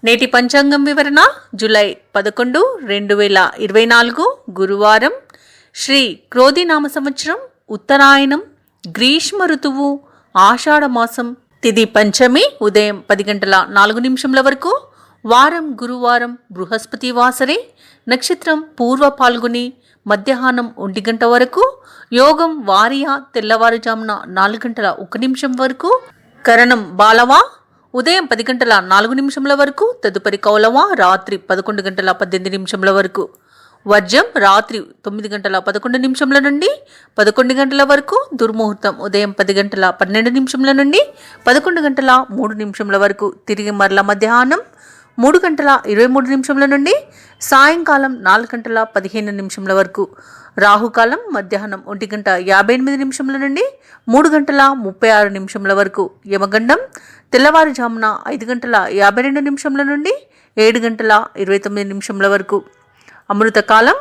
నేటి పంచాంగం వివరణ జూలై 11, 2024 గురువారం. శ్రీ క్రోధినామ సంవత్సరం, ఉత్తరాయణం, గ్రీష్మ ఋతువు, ఆషాఢ మాసం. తిథి పంచమి, ఉదయం 10:04 వరకు. వారం గురువారం, బృహస్పతి వాసరే. నక్షత్రం పూర్వ పాల్గొని, మధ్యాహ్నం 1 గంట వరకు. యోగం వారియా, తెల్లవారుజామున 4:01 వరకు. కరణం బాలవా, ఉదయం 10:04 వరకు. తదుపరి కౌలవ రాత్రి 11:18 వరకు. వర్జం రాత్రి 9:11 నుండి 11 వరకు. దుర్ముహూర్తం ఉదయం 10:12 నుండి 11:03 వరకు. తిరిగి మరల మధ్యాహ్నం 3:23 నుండి సాయంకాలం 4:15 వరకు. రాహుకాలం మధ్యాహ్నం 1:58 నుండి 3:36 వరకు. యమగండం తెల్లవారుజామున 5:52 నుండి 7:29 వరకు. అమృతకాలం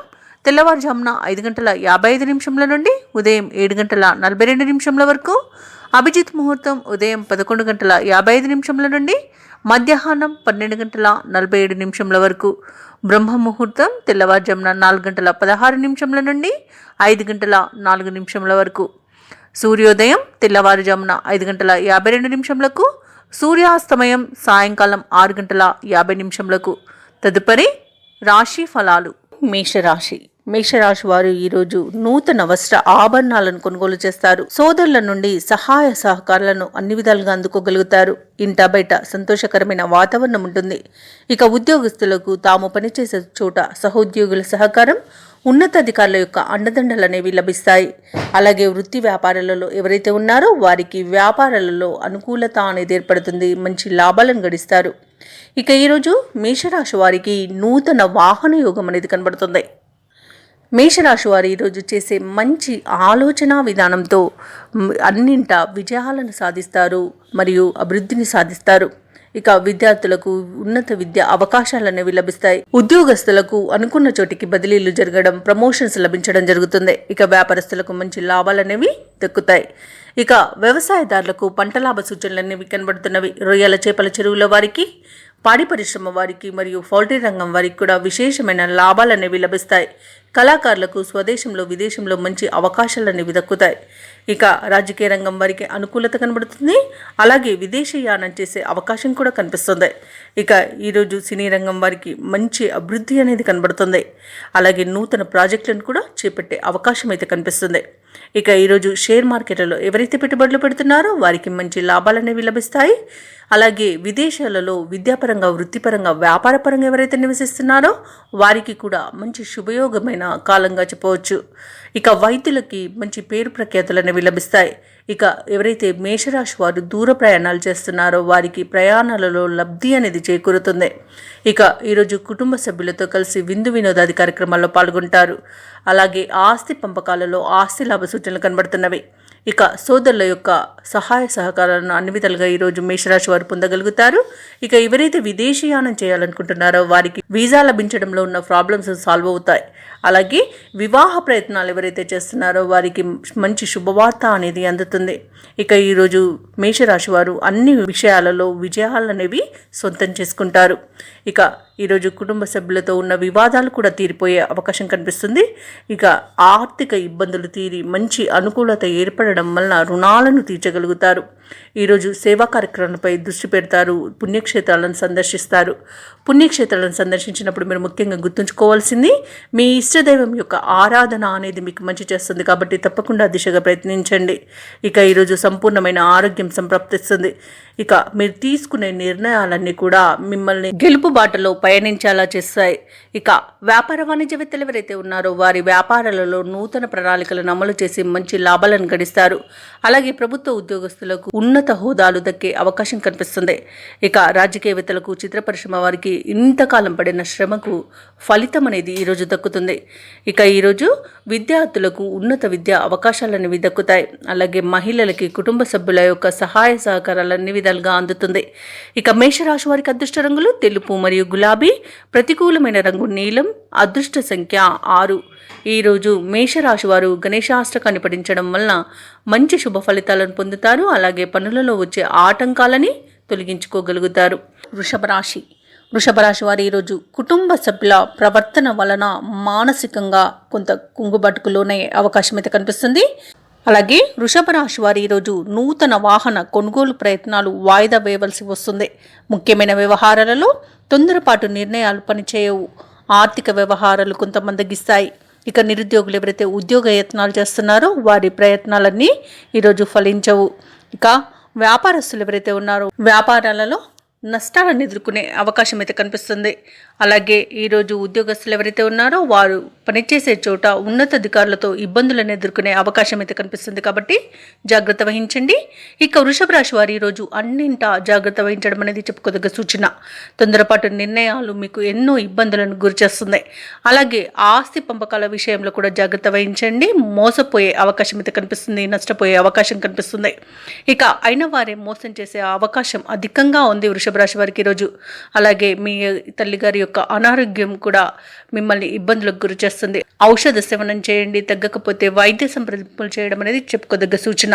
తెల్లవారుజామున 5:55 నుండి ఉదయం 7:42 వరకు. అభిజిత్ ముహూర్తం ఉదయం 11:55 నుండి మధ్యాహ్నం 12:47 వరకు. బ్రహ్మ ముహూర్తం తెల్లవారుజామున 4:16 నుండి 5:04 వరకు. సూర్యోదయం తెల్లవారుజామున 5:52 సూర్యాస్తమయం సాయంకాలం 6:50. తదుపరి రాశి ఫలాలు. మేషరాశి వారు ఈరోజు నూతన వస్త్ర ఆభరణాలను కొనుగోలు చేస్తారు. సోదరుల నుండి సహాయ సహకారాలను అన్ని విధాలుగా అందుకోగలుగుతారు. ఇంట బయట సంతోషకరమైన వాతావరణం ఉంటుంది. ఇక ఉద్యోగస్తులకు తాము పనిచేసే చోట సహోద్యోగుల సహకారం, ఉన్నతాధికారుల యొక్క అండదండలు అనేవి లభిస్తాయి. అలాగే వృత్తి వ్యాపారాలలో ఎవరైతే ఉన్నారో వారికి వ్యాపారాలలో అనుకూలత అనేది ఏర్పడుతుంది. మంచి లాభాలను గడిస్తారు. ఇక ఈరోజు మేషరాశి వారికి నూతన వాహన యోగం అనేది కనబడుతుంది. మేషరాశి వారు ఈరోజు చేసే మంచి ఆలోచన విధానంతో అన్నింట విజయాలను సాధిస్తారు మరియు అభివృద్ధిని సాధిస్తారు. ఇక విద్యార్థులకు ఉన్నత విద్య అవకాశాలు అనేవి లభిస్తాయి. ఉద్యోగస్తులకు అనుకున్న చోటికి బదిలీలు జరగడం, ప్రమోషన్స్ లభించడం జరుగుతుంది. ఇక వ్యాపారస్తులకు మంచి లాభాలు అనేవి దక్కుతాయి. ఇక వ్యవసాయదారులకు పంట లాభ సూచనలు అనేవి కనబడుతున్నవి. రొయ్యల చేపల చెరువుల వారికి, పాడి పరిశ్రమ వారికి మరియు పౌల్ట్రీ రంగం వారికి కూడా విశేషమైన లాభాలు అనేవి లభిస్తాయి. కళాకారులకు స్వదేశంలో విదేశంలో మంచి అవకాశాలు అనేవి దక్కుతాయి. ఇక రాజకీయ రంగం వారికి అనుకూలత కనబడుతుంది. అలాగే విదేశీయానం చేసే అవకాశం కూడా కనిపిస్తుంది. ఇక ఈరోజు సినీ రంగం వారికి మంచి అభివృద్ధి అనేది కనబడుతుంది. అలాగే నూతన ప్రాజెక్టులను కూడా చేపట్టే అవకాశం అయితే కనిపిస్తుంది. ఇక ఈరోజు షేర్ మార్కెట్లలో ఎవరైతే పెట్టుబడులు పెడుతున్నారో వారికి మంచి లాభాలు అనేవి లభిస్తాయి. అలాగే విదేశాలలో విద్యాపరంగా, వృత్తిపరంగా, వ్యాపారపరంగా ఎవరైతే నివసిస్తున్నారో వారికి కూడా మంచి శుభయోగమైన కాలంగా చెప్పవచ్చు. ఇక వైద్యులకి మంచి పేరు ప్రఖ్యాతులు అనేవి లభిస్తాయి. ఇక ఎవరైతే మేషరాశి వారు దూర ప్రయాణాలు చేస్తున్నారో వారికి ప్రయాణాలలో లబ్ధి అనేది చేకూరుతుంది. ఇక ఈరోజు కుటుంబ సభ్యులతో కలిసి విందు వినోదాది కార్యక్రమాల్లో పాల్గొంటారు. అలాగే ఆస్తి పంపకాలలో ఆస్తి లాభ సూచనలు కనబడుతున్నవి. ఇక సోదరుల యొక్క సహాయ సహకారాలను అన్ని విధాలుగా ఈరోజు మేషరాశి వారు పొందగలుగుతారు. ఇక ఎవరైతే విదేశీయానం చేయాలనుకుంటున్నారో వారికి వీసా లభించడంలో ఉన్న ప్రాబ్లమ్స్ సాల్వ్ అవుతాయి. అలాగే వివాహ ప్రయత్నాలు ఎవరైతే చేస్తున్నారో వారికి మంచి శుభవార్త అనేది అందుతుంది. ఇక ఈరోజు మేషరాశి వారు అన్ని విషయాలలో విజయాలు అనేవి సొంతం చేసుకుంటారు. ఇక ఈరోజు కుటుంబ సభ్యులతో ఉన్న వివాదాలు కూడా తీరిపోయే అవకాశం కనిపిస్తుంది. ఇక ఆర్థిక ఇబ్బందులు తీరి మంచి అనుకూలత ఏర్పడడం వలన రుణాలను తీర్చగలుగుతారు. ఈరోజు సేవా కార్యక్రమాలపై దృష్టి పెడతారు. పుణ్యక్షేత్రాలను సందర్శిస్తారు. పుణ్యక్షేత్రాలను సందర్శించినప్పుడు మీరు ముఖ్యంగా గుర్తుంచుకోవాల్సింది మీ ఇష్టదైవం యొక్క ఆరాధన అనేది మీకు మంచి చేస్తుంది. కాబట్టి తప్పకుండా దిశగా ప్రయత్నించండి. ఇక ఈరోజు సంపూర్ణమైన ఆరోగ్యం సంప్రాప్తిస్తుంది. ఇక మీరు తీసుకునే నిర్ణయాలన్నీ కూడా మిమ్మల్ని గెలుపు బాటలో పయనించేలా చేస్తాయి. ఇక వ్యాపార వాణిజ్యవేత్తలు ఎవరైతే ఉన్నారో వారి వ్యాపారాలలో నూతన ప్రణాళికలను అమలు చేసి మంచి లాభాలను గడిస్తారు. అలాగే ప్రభుత్వ ఉద్యోగస్తులకు ఉన్నత హోదాలు దక్కే అవకాశం కనిపిస్తుంది. ఇక రాజకీయవేత్తలకు, చిత్ర పరిశ్రమ వారికి ఇంతకాలం పడిన శ్రమకు ఫలితం అనేది ఈరోజు దక్కుతుంది. ఇక ఈరోజు విద్యార్థులకు ఉన్నత విద్యా అవకాశాలనేవి దక్కుతాయి. అలాగే మహిళలకి కుటుంబ సభ్యుల యొక్క సహాయ సహకారాలన్నీ విధాలుగా అందుతుంది. ఇక మేషరాశి వారికి అదృష్ట రంగులు తెలుపు మరియు గులాబీ, ప్రతికూలమైన రంగు నీలం, అదృష్ట సంఖ్య 6. ఈరోజు మేషరాశి వారు గణేశాష్టకాన్ని పఠించడం వలన మంచి శుభ ఫలితాలను పొందుతారు. అలాగే పనులలో వచ్చే ఆటంకాలని తొలగించుకోగలుగుతారు. వృషభ రాశి వృషభ రాశి వారు ఈరోజు కుటుంబ సభ్యుల ప్రవర్తన వలన మానసికంగా కొంత కుంగుబాటుకు లోనయ్యే అవకాశం అయితే కనిపిస్తుంది. అలాగే వృషభ రాశి వారు ఈరోజు నూతన వాహన కొనుగోలు ప్రయత్నాలు వాయిదా వేయవలసి వస్తుంది. ముఖ్యమైన వ్యవహారాలలో తొందరపాటు నిర్ణయాలు పనిచేయవు. ఆర్థిక వ్యవహారాలు కొంత మందగిస్తాయి. ఇక నిరుద్యోగులు ఎవరైతే ఉద్యోగ యత్నాలు చేస్తున్నారో వారి ప్రయత్నాలన్నీ ఈరోజు ఫలించవు. ఇక వ్యాపారస్తులు ఎవరైతే ఉన్నారో వ్యాపారాలలో నష్టాలను ఎదుర్కొనే అవకాశం అయితే కనిపిస్తుంది. అలాగే ఈరోజు ఉద్యోగస్తులు ఎవరైతే ఉన్నారో వారు పనిచేసే చోట ఉన్నతాధికారులతో ఇబ్బందులను ఎదుర్కొనే అవకాశం అయితే కనిపిస్తుంది. కాబట్టి జాగ్రత్త వహించండి. ఇక వృషభ రాశి వారు ఈరోజు అన్నింటా జాగ్రత్త వహించడం అనేది చెప్పుకోదగ్గ సూచన. తొందరపాటు నిర్ణయాలు మీకు ఎన్నో ఇబ్బందులను గురిచేస్తుంది. అలాగే ఆస్తి పంపకాల విషయంలో కూడా జాగ్రత్త వహించండి. మోసపోయే అవకాశం అయితే కనిపిస్తుంది, నష్టపోయే అవకాశం కనిపిస్తుంది. ఇక అయిన వారే మోసం చేసే అవకాశం అధికంగా ఉంది వృషభ రాశి వారికి ఈరోజు. అలాగే మీ తల్లిగారి యొక్క అనారోగ్యం కూడా మిమ్మల్ని ఇబ్బందులకు గురి చేస్తుంది. ఔషధ సేవనం చేయండి. తగ్గకపోతే వైద్య సంప్రదింపులు చేయడం అనేది చెప్పుకోదగ్గ సూచన.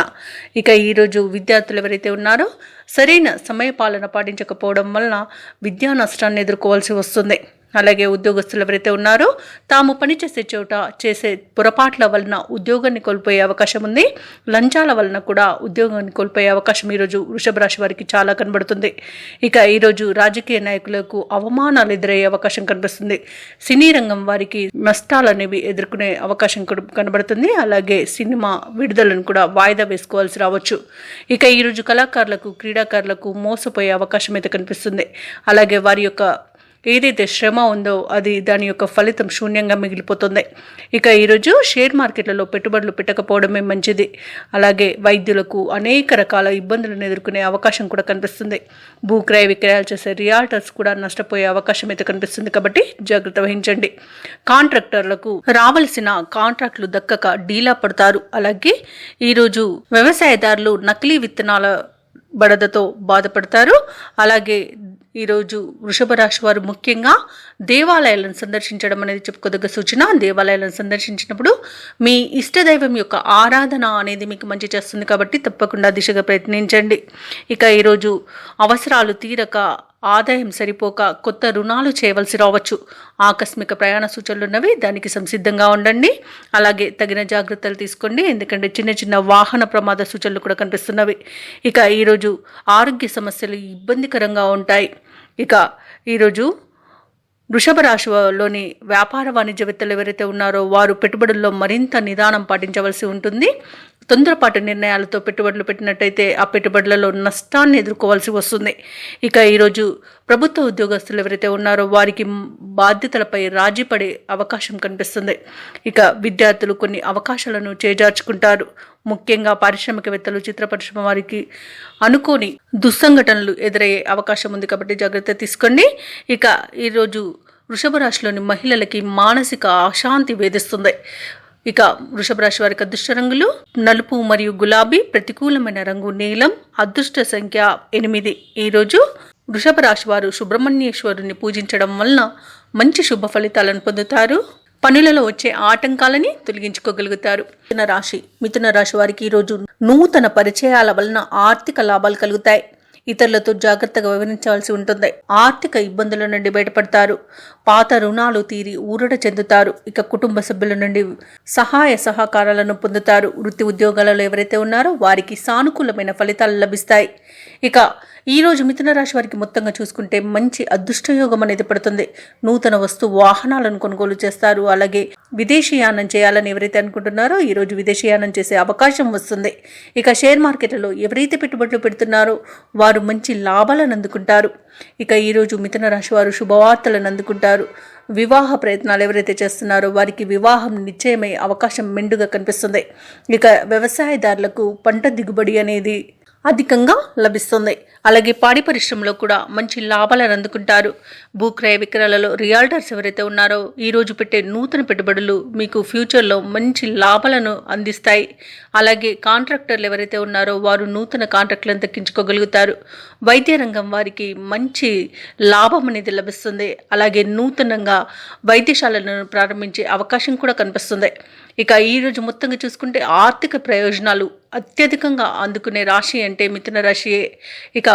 ఇక ఈరోజు విద్యార్థులు ఎవరైతే ఉన్నారో సరైన సమయపాలన పాటించకపోవడం వలన విద్యా నష్టాన్ని ఎదుర్కోవాల్సి వస్తుంది. అలాగే ఉద్యోగస్తులు ఎవరైతే ఉన్నారో తాము పనిచేసే చోట చేసే పొరపాట్ల వలన ఉద్యోగాన్ని కోల్పోయే అవకాశం ఉంది. లంచాల వలన కూడా ఉద్యోగాన్ని కోల్పోయే అవకాశం ఈరోజు వృషభ రాశి వారికి చాలా కనబడుతుంది. ఇక ఈరోజు రాజకీయ నాయకులకు అవమానాలు ఎదురయ్యే అవకాశం కనిపిస్తుంది. సినీ రంగం వారికి నష్టాలు అనేవి ఎదుర్కొనే అవకాశం కనబడుతుంది. అలాగే సినిమా విడుదలను కూడా వాయిదా వేసుకోవాల్సి రావచ్చు. ఇక ఈరోజు కళాకారులకు క్రీడాకారులకు మోసపోయే అవకాశం అయితే కనిపిస్తుంది. అలాగే వారి యొక్క ఏదైతే శ్రమ ఉందో అది దాని యొక్క ఫలితం శూన్యంగా మిగిలిపోతుంది. ఇక ఈరోజు షేర్ మార్కెట్లలో పెట్టుబడులు పెట్టకపోవడమే మంచిది. అలాగే వైద్యులకు అనేక రకాల ఇబ్బందులను ఎదుర్కొనే అవకాశం కూడా కనిపిస్తుంది. భూక్రయ విక్రయాలు చేసే రియాల్టర్స్ కూడా నష్టపోయే అవకాశం అయితే కనిపిస్తుంది. కాబట్టి జాగ్రత్త వహించండి. కాంట్రాక్టర్లకు రావలసిన కాంట్రాక్టులు దక్కక డీలా పడతారు. అలాగే ఈరోజు వ్యవసాయదారులు నకిలీ విత్తనాల బడదతో బాధపడతారు. అలాగే ఈరోజు వృషభ రాశి వారు ముఖ్యంగా దేవాలయాలను సందర్శించడం అనేది చెప్పుకోదగ్గ సూచన. దేవాలయాలను సందర్శించినప్పుడు మీ ఇష్టదైవం యొక్క ఆరాధన అనేది మీకు మంచి చేస్తుంది. కాబట్టి తప్పకుండా దిశగా ప్రయత్నించండి. ఇక ఈరోజు అవసరాలు తీరక ఆదాయం సరిపోక కొత్త రుణాలు చేయవలసి రావచ్చు. ఆకస్మిక ప్రయాణ సూచనలు ఉన్నవి, దానికి సంసిద్ధంగా ఉండండి. అలాగే తగిన జాగ్రత్తలు తీసుకోండి. ఎందుకంటే చిన్న చిన్న వాహన ప్రమాద సూచనలు కూడా కనిపిస్తున్నవి. ఇక ఈరోజు ఆరోగ్య సమస్యలు ఇబ్బందికరంగా ఉంటాయి. ఇక ఈరోజు వృషభ రాశిలోని వ్యాపార వాణిజ్యవేత్తలు ఎవరైతే ఉన్నారో వారు పెట్టుబడుల్లో మరింత నిదానం పాటించవలసి ఉంటుంది. తొందరపాటు నిర్ణయాలతో పెట్టుబడులు పెట్టినట్టయితే ఆ పెట్టుబడులలో నష్టాన్ని ఎదుర్కోవాల్సి వస్తుంది. ఇక ఈరోజు ప్రభుత్వ ఉద్యోగస్తులు ఎవరైతే ఉన్నారో వారికి బాధ్యతలపై రాజీ పడే అవకాశం కనిపిస్తుంది. ఇక విద్యార్థులు కొన్ని అవకాశాలను చేజార్చుకుంటారు. ముఖ్యంగా పారిశ్రామికవేత్తలు, చిత్ర పరిశ్రమ వారికి అనుకోని దుస్సంఘటనలు ఎదురయ్యే అవకాశం ఉంది. కాబట్టి జాగ్రత్త తీసుకోండి. ఇక ఈరోజు వృషభ రాశిలోని మహిళలకి మానసిక అశాంతి వేధిస్తుంది. ఇక వృషభ రాశి వారికి అదృష్ట రంగులు నలుపు మరియు గులాబీ, ప్రతికూలమైన రంగు నీలం, అదృష్ట సంఖ్య 8. ఈరోజు వృషభ రాశి వారు సుబ్రహ్మణ్యేశ్వరుని పూజించడం వలన మంచి శుభ ఫలితాలను పొందుతారు. పనులలో వచ్చే ఆటంకాలని తొలగించుకోగలుగుతారు. మిథున రాశి వారికి ఈరోజు నూతన పరిచయాల వలన ఆర్థిక లాభాలు కలుగుతాయి. ఇతరులతో జాగ్రత్తగా వ్యవహరించాల్సి ఉంటుంది. ఆర్థిక ఇబ్బందుల నుండి బయటపడతారు. పాత రుణాలు తీరి ఊరట చెందుతారు. ఇక కుటుంబ సభ్యుల నుండి సహాయ సహకారాలను పొందుతారు. వృత్తి ఉద్యోగాలలో ఎవరైతే ఉన్నారో వారికి సానుకూలమైన ఫలితాలు లభిస్తాయి. ఇక ఈరోజు మిథున రాశి వారికి మొత్తంగా చూసుకుంటే మంచి అదృష్టయోగం అనేది పడుతుంది. నూతన వస్తు వాహనాలను కొనుగోలు చేస్తారు. అలాగే విదేశీయానం చేయాలని ఎవరైతే అనుకుంటున్నారో ఈరోజు విదేశీయానం చేసే అవకాశం వస్తుంది. ఇక షేర్ మార్కెట్లలో ఎవరైతే పెట్టుబడులు పెడుతున్నారో వారు మంచి లాభాలను అందుకుంటారు. ఇక ఈరోజు మిథున రాశి వారు శుభవార్తలను అందుకుంటారు. వివాహ ప్రయత్నాలు ఎవరైతే చేస్తున్నారో వారికి వివాహం నిశ్చయమయ్యే అవకాశం మెండుగా కనిపిస్తుంది. ఇక వ్యవసాయదారులకు పంట దిగుబడి అనేది అధికంగా లభిస్తుంది. అలాగే పాడి పరిశ్రమలో కూడా మంచి లాభాలను అందుకుంటారు. భూక్రయ విక్రయాలలో రియాల్టర్స్ ఎవరైతే ఉన్నారో ఈరోజు పెట్టే నూతన పెట్టుబడులు మీకు ఫ్యూచర్లో మంచి లాభాలను అందిస్తాయి. అలాగే కాంట్రాక్టర్లు ఎవరైతే ఉన్నారో వారు నూతన కాంట్రాక్టులను దక్కించుకోగలుగుతారు. వైద్య రంగం వారికి మంచి లాభం అనేది లభిస్తుంది. అలాగే నూతనంగా వైద్యశాలను ప్రారంభించే అవకాశం కూడా కనిపిస్తుంది. ఇక ఈరోజు మొత్తంగా చూసుకుంటే ఆర్థిక ప్రయోజనాలు అత్యధికంగా అందుకునే రాశి అంటే మిథున రాశియే. ఇక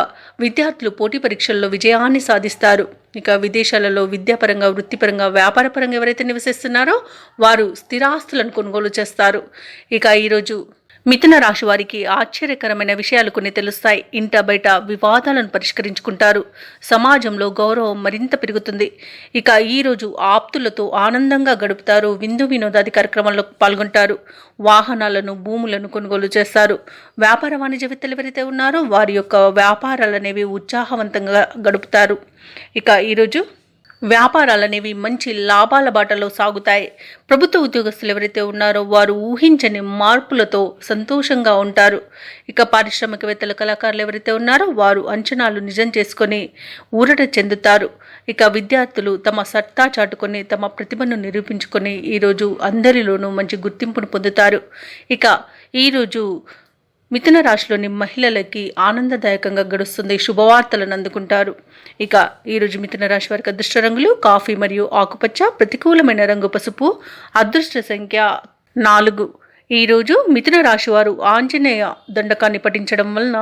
విద్యార్థులు పోటీ పరీక్షల్లో విజయాన్ని సాధిస్తారు. ఇక విదేశాలలో విద్యాపరంగా, వృత్తిపరంగా, వ్యాపారపరంగా ఎవరైతే నివసిస్తున్నారో వారు స్థిరాస్తులను కొనుగోలు చేస్తారు. ఇక ఈరోజు మిథున రాశి వారికి ఆశ్చర్యకరమైన విషయాలు కొన్ని తెలుస్తాయి. ఇంట బయట వివాదాలను పరిష్కరించుకుంటారు. సమాజంలో గౌరవం మరింత పెరుగుతుంది. ఇక ఈరోజు ఆప్తులతో ఆనందంగా గడుపుతారు. విందు వినోదాది కార్యక్రమాల్లో పాల్గొంటారు. వాహనాలను, భూములను కొనుగోలు చేస్తారు. వ్యాపార వాణిజ్యవేత్తలు ఎవరైతే ఉన్నారో వారి యొక్క వ్యాపారాలు అనేవి ఉత్సాహవంతంగా గడుపుతారు. ఇక ఈరోజు వ్యాపారాలనేవి మంచి లాభాల బాటలో సాగుతాయి. ప్రభుత్వ ఉద్యోగస్తులు ఎవరైతే ఉన్నారో వారు ఊహించని మార్పులతో సంతోషంగా ఉంటారు. ఇక పారిశ్రామికవేత్తలు, కళాకారులు ఎవరైతే ఉన్నారో వారు అంచనాలు నిజం చేసుకొని ఊరట చెందుతారు. ఇక విద్యార్థులు తమ సత్తా చాటుకొని తమ ప్రతిభను నిరూపించుకొని ఈరోజు అందరిలోనూ మంచి గుర్తింపును పొందుతారు. ఇక ఈరోజు మిథున రాశిలోని మహిళలకి ఆనందదాయకంగా గడుస్తుంది. శుభవార్తలను అందుకుంటారు. ఇక ఈరోజు మిథున రాశి వారికి అదృష్ట రంగులు కాఫీ మరియు ఆకుపచ్చ, ప్రతికూలమైన రంగు పసుపు, అదృష్ట సంఖ్య 4. ఈరోజు మిథున రాశి వారు ఆంజనేయ దండకాన్ని పఠించడం వలన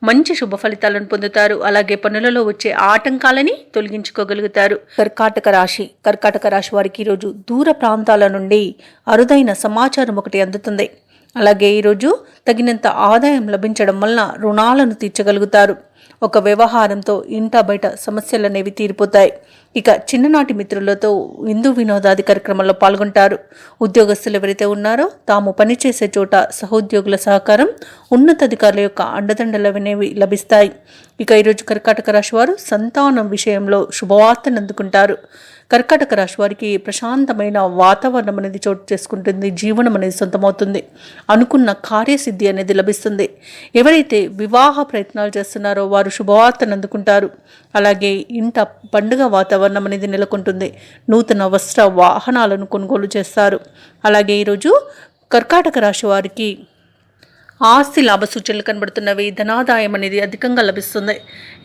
మంచి శుభ ఫలితాలను పొందుతారు. అలాగే పనులలో వచ్చే ఆటంకాలని తొలగించుకోగలుగుతారు. కర్కాటక రాశి వారికి ఈరోజు దూర ప్రాంతాల నుండి అరుదైన సమాచారం ఒకటి అందుతుంది. అలాగే ఈరోజు తగినంత ఆదాయం లభించడం వలన రుణాలను తీర్చగలుగుతారు. ఒక వ్యవహారంతో ఇంట బయట సమస్యలు అనేవి తీరిపోతాయి. ఇక చిన్ననాటి మిత్రులతో విందు వినోదాది కార్యక్రమాల్లో పాల్గొంటారు. ఉద్యోగస్తులు ఎవరైతే ఉన్నారో తాము పనిచేసే చోట సహోద్యోగుల సహకారం, ఉన్నతాధికారుల యొక్క అండదండలు అనేవి లభిస్తాయి. ఇక ఈరోజు కర్కాటక రాశి వారు సంతానం విషయంలో శుభవార్తను అందుకుంటారు. కర్కాటక రాశి వారికి ప్రశాంతమైన వాతావరణం అనేది చోటు చేసుకుంటుంది. జీవనం అనేది సొంతమవుతుంది. అనుకున్న కార్యసిద్ధి అనేది లభిస్తుంది. ఎవరైతే వివాహ ప్రయత్నాలు చేస్తున్నారో వారు శుభవార్తను అందుకుంటారు. అలాగే ఇంట పండుగ వాతావరణం అనేది నెలకొంటుంది. నూతన వస్త్ర వాహనాలను కొనుగోలు చేస్తారు. అలాగే ఈరోజు కర్కాటక రాశి వారికి ఆస్తి లాభ సూచనలు కనబడుతున్నవి. ధనాదాయం అనేది అధికంగా లభిస్తుంది.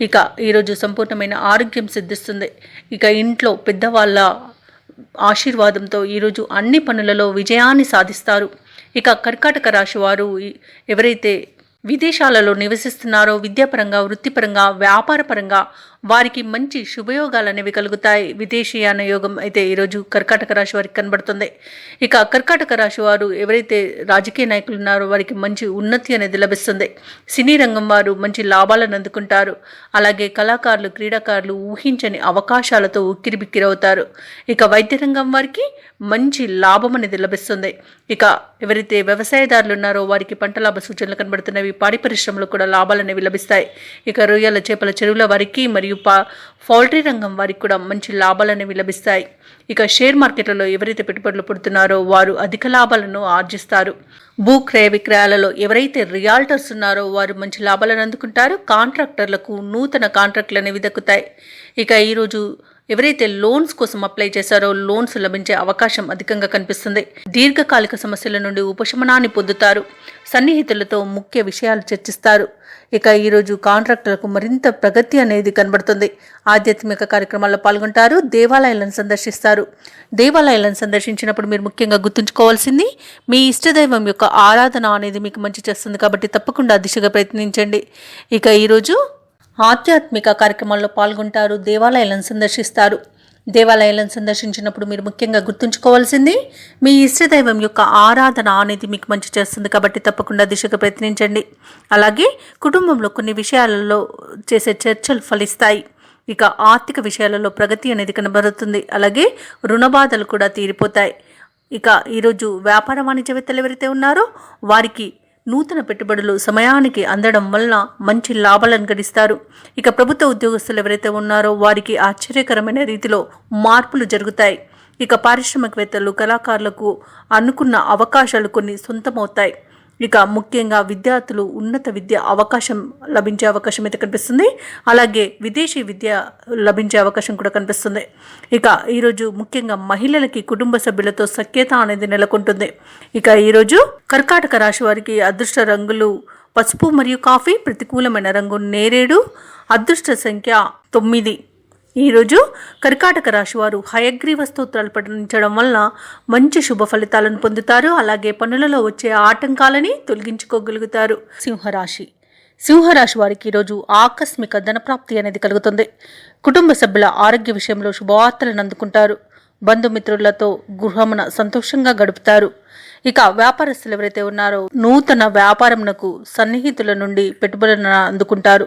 ఇక ఈరోజు సంపూర్ణమైన ఆరోగ్యం సిద్ధిస్తుంది. ఇక ఇంట్లో పెద్దవాళ్ళ ఆశీర్వాదంతో ఈరోజు అన్ని పనులలో విజయాన్ని సాధిస్తారు. ఇక కర్కాటక రాశి వారు ఎవరైతే విదేశాలలో నివసిస్తున్నారో విద్యాపరంగా, వృత్తిపరంగా, వ్యాపారపరంగా వారికి మంచి శుభయోగాలు అనేవి కలుగుతాయి. విదేశీయాన యోగం అయితే ఈరోజు కర్కాటక రాశి వారికి కనబడుతుంది. ఇక కర్కాటక రాశి వారు ఎవరైతే రాజకీయ నాయకులు ఉన్నారో వారికి మంచి ఉన్నతి అనేది లభిస్తుంది. సినీ రంగం వారు మంచి లాభాలను అందుకుంటారు. అలాగే కళాకారులు, క్రీడాకారులు ఊహించని అవకాశాలతో ఉక్కిరిబిక్కిరవుతారు. ఇక వైద్య రంగం వారికి మంచి లాభం అనేది లభిస్తుంది. ఇక ఎవరైతే వ్యవసాయదారులు ఉన్నారో వారికి పంట లాభ సూచనలు కనబడుతున్నవి. పాడి పరిశ్రమలో కూడా లాభాలు అనేవి లభిస్తాయి. ఇక రొయ్యల, చేపల చెరువుల వారికి మరియు పౌల్ట్రీ రంగం వారికి కూడా మంచి లాభాలు అనేవి లభిస్తాయి. ఇక షేర్ మార్కెట్లలో ఎవరైతే పెట్టుబడులు పెడుతున్నారో వారు అధిక లాభాలను ఆర్జిస్తారు. భూ క్రయ విక్రయాలలో ఎవరైతే రియాల్టర్స్ ఉన్నారో వారు మంచి లాభాలను అందుకుంటారు. కాంట్రాక్టర్లకు నూతన కాంట్రాక్టులు అనేవి దక్కుతాయి. ఇక ఈరోజు ఎవరైతే లోన్స్ కోసం అప్లై చేశారో లోన్స్ లభించే అవకాశం అధికంగా కనిపిస్తుంది. దీర్ఘకాలిక సమస్యల నుండి ఉపశమనాన్ని పొందుతారు. సన్నిహితులతో ముఖ్య విషయాలు చర్చిస్తారు. ఇక ఈరోజు కాంట్రాక్టులకు మరింత ప్రగతి అనేది కనబడుతుంది. ఆధ్యాత్మిక కార్యక్రమాల్లో పాల్గొంటారు. దేవాలయాలను సందర్శిస్తారు. దేవాలయాలను సందర్శించినప్పుడు మీరు ముఖ్యంగా గుర్తుంచుకోవాల్సింది మీ ఇష్టదైవం యొక్క ఆరాధన అనేది మీకు మంచి చేస్తుంది. కాబట్టి తప్పకుండా దిశగా ప్రయత్నించండి. ఇక ఈరోజు ఆధ్యాత్మిక కార్యక్రమాల్లో పాల్గొంటారు. దేవాలయాలను సందర్శిస్తారు. దేవాలయాలను సందర్శించినప్పుడు మీరు ముఖ్యంగా గుర్తుంచుకోవాల్సింది మీ ఇష్టదైవం యొక్క ఆరాధన అనేది మీకు మంచి చేస్తుంది. కాబట్టి తప్పకుండా దిశగా ప్రయత్నించండి. అలాగే కుటుంబంలో కొన్ని విషయాలలో చేసే చర్చలు ఫలిస్తాయి. ఇక ఆర్థిక విషయాలలో ప్రగతి అనేది కనబడుతుంది. అలాగే రుణ బాధలు కూడా తీరిపోతాయి. ఇక ఈరోజు వ్యాపార వాణిజ్యవేత్తలు ఎవరైతే ఉన్నారో వారికి నూతన పెట్టుబడులు సమయానికి అందడం వలన మంచి లాభాలను గడిస్తారు. ఇక ప్రభుత్వ ఉద్యోగస్తులు ఎవరైతే ఉన్నారో వారికి ఆశ్చర్యకరమైన రీతిలో మార్పులు జరుగుతాయి. ఇక పారిశ్రామికవేత్తలు, కళాకారులకు అనుకున్న అవకాశాలు కొన్ని సొంతమవుతాయి. ఇక ముఖ్యంగా విద్యార్థులు ఉన్నత విద్య అవకాశం లభించే అవకాశం అయితే కనిపిస్తుంది. అలాగే విదేశీ విద్య లభించే అవకాశం కూడా కనిపిస్తుంది. ఇక ఈరోజు ముఖ్యంగా మహిళలకి కుటుంబ సభ్యులతో సఖ్యత అనేది నెలకొంటుంది. ఇక ఈరోజు కర్కాటక రాశి వారికి అదృష్ట రంగులు పసుపు మరియు కాఫీ, ప్రతికూలమైన రంగు నేరేడు, అదృష్ట సంఖ్య 9. ఈరోజు కర్కాటక రాశి వారు హయగ్రీవ స్తోత్రాలు పఠించడం వలన మంచి శుభ ఫలితాలను పొందుతారు. అలాగే పనులలో వచ్చే ఆటంకాలని తొలగించుకోగలుగుతారు. సింహరాశి వారికి ఈరోజు ఆకస్మిక ధనప్రాప్తి అనేది కలుగుతుంది. కుటుంబ సభ్యుల ఆరోగ్య విషయంలో శుభవార్తలను అందుకుంటారు. బంధుమిత్రులతో గృహమున సంతోషంగా గడుపుతారు. ఇక వ్యాపారస్తులు ఎవరైతే ఉన్నారో నూతన వ్యాపారమునకు సన్నిహితుల నుండి పెట్టుబడులను అందుకుంటారు.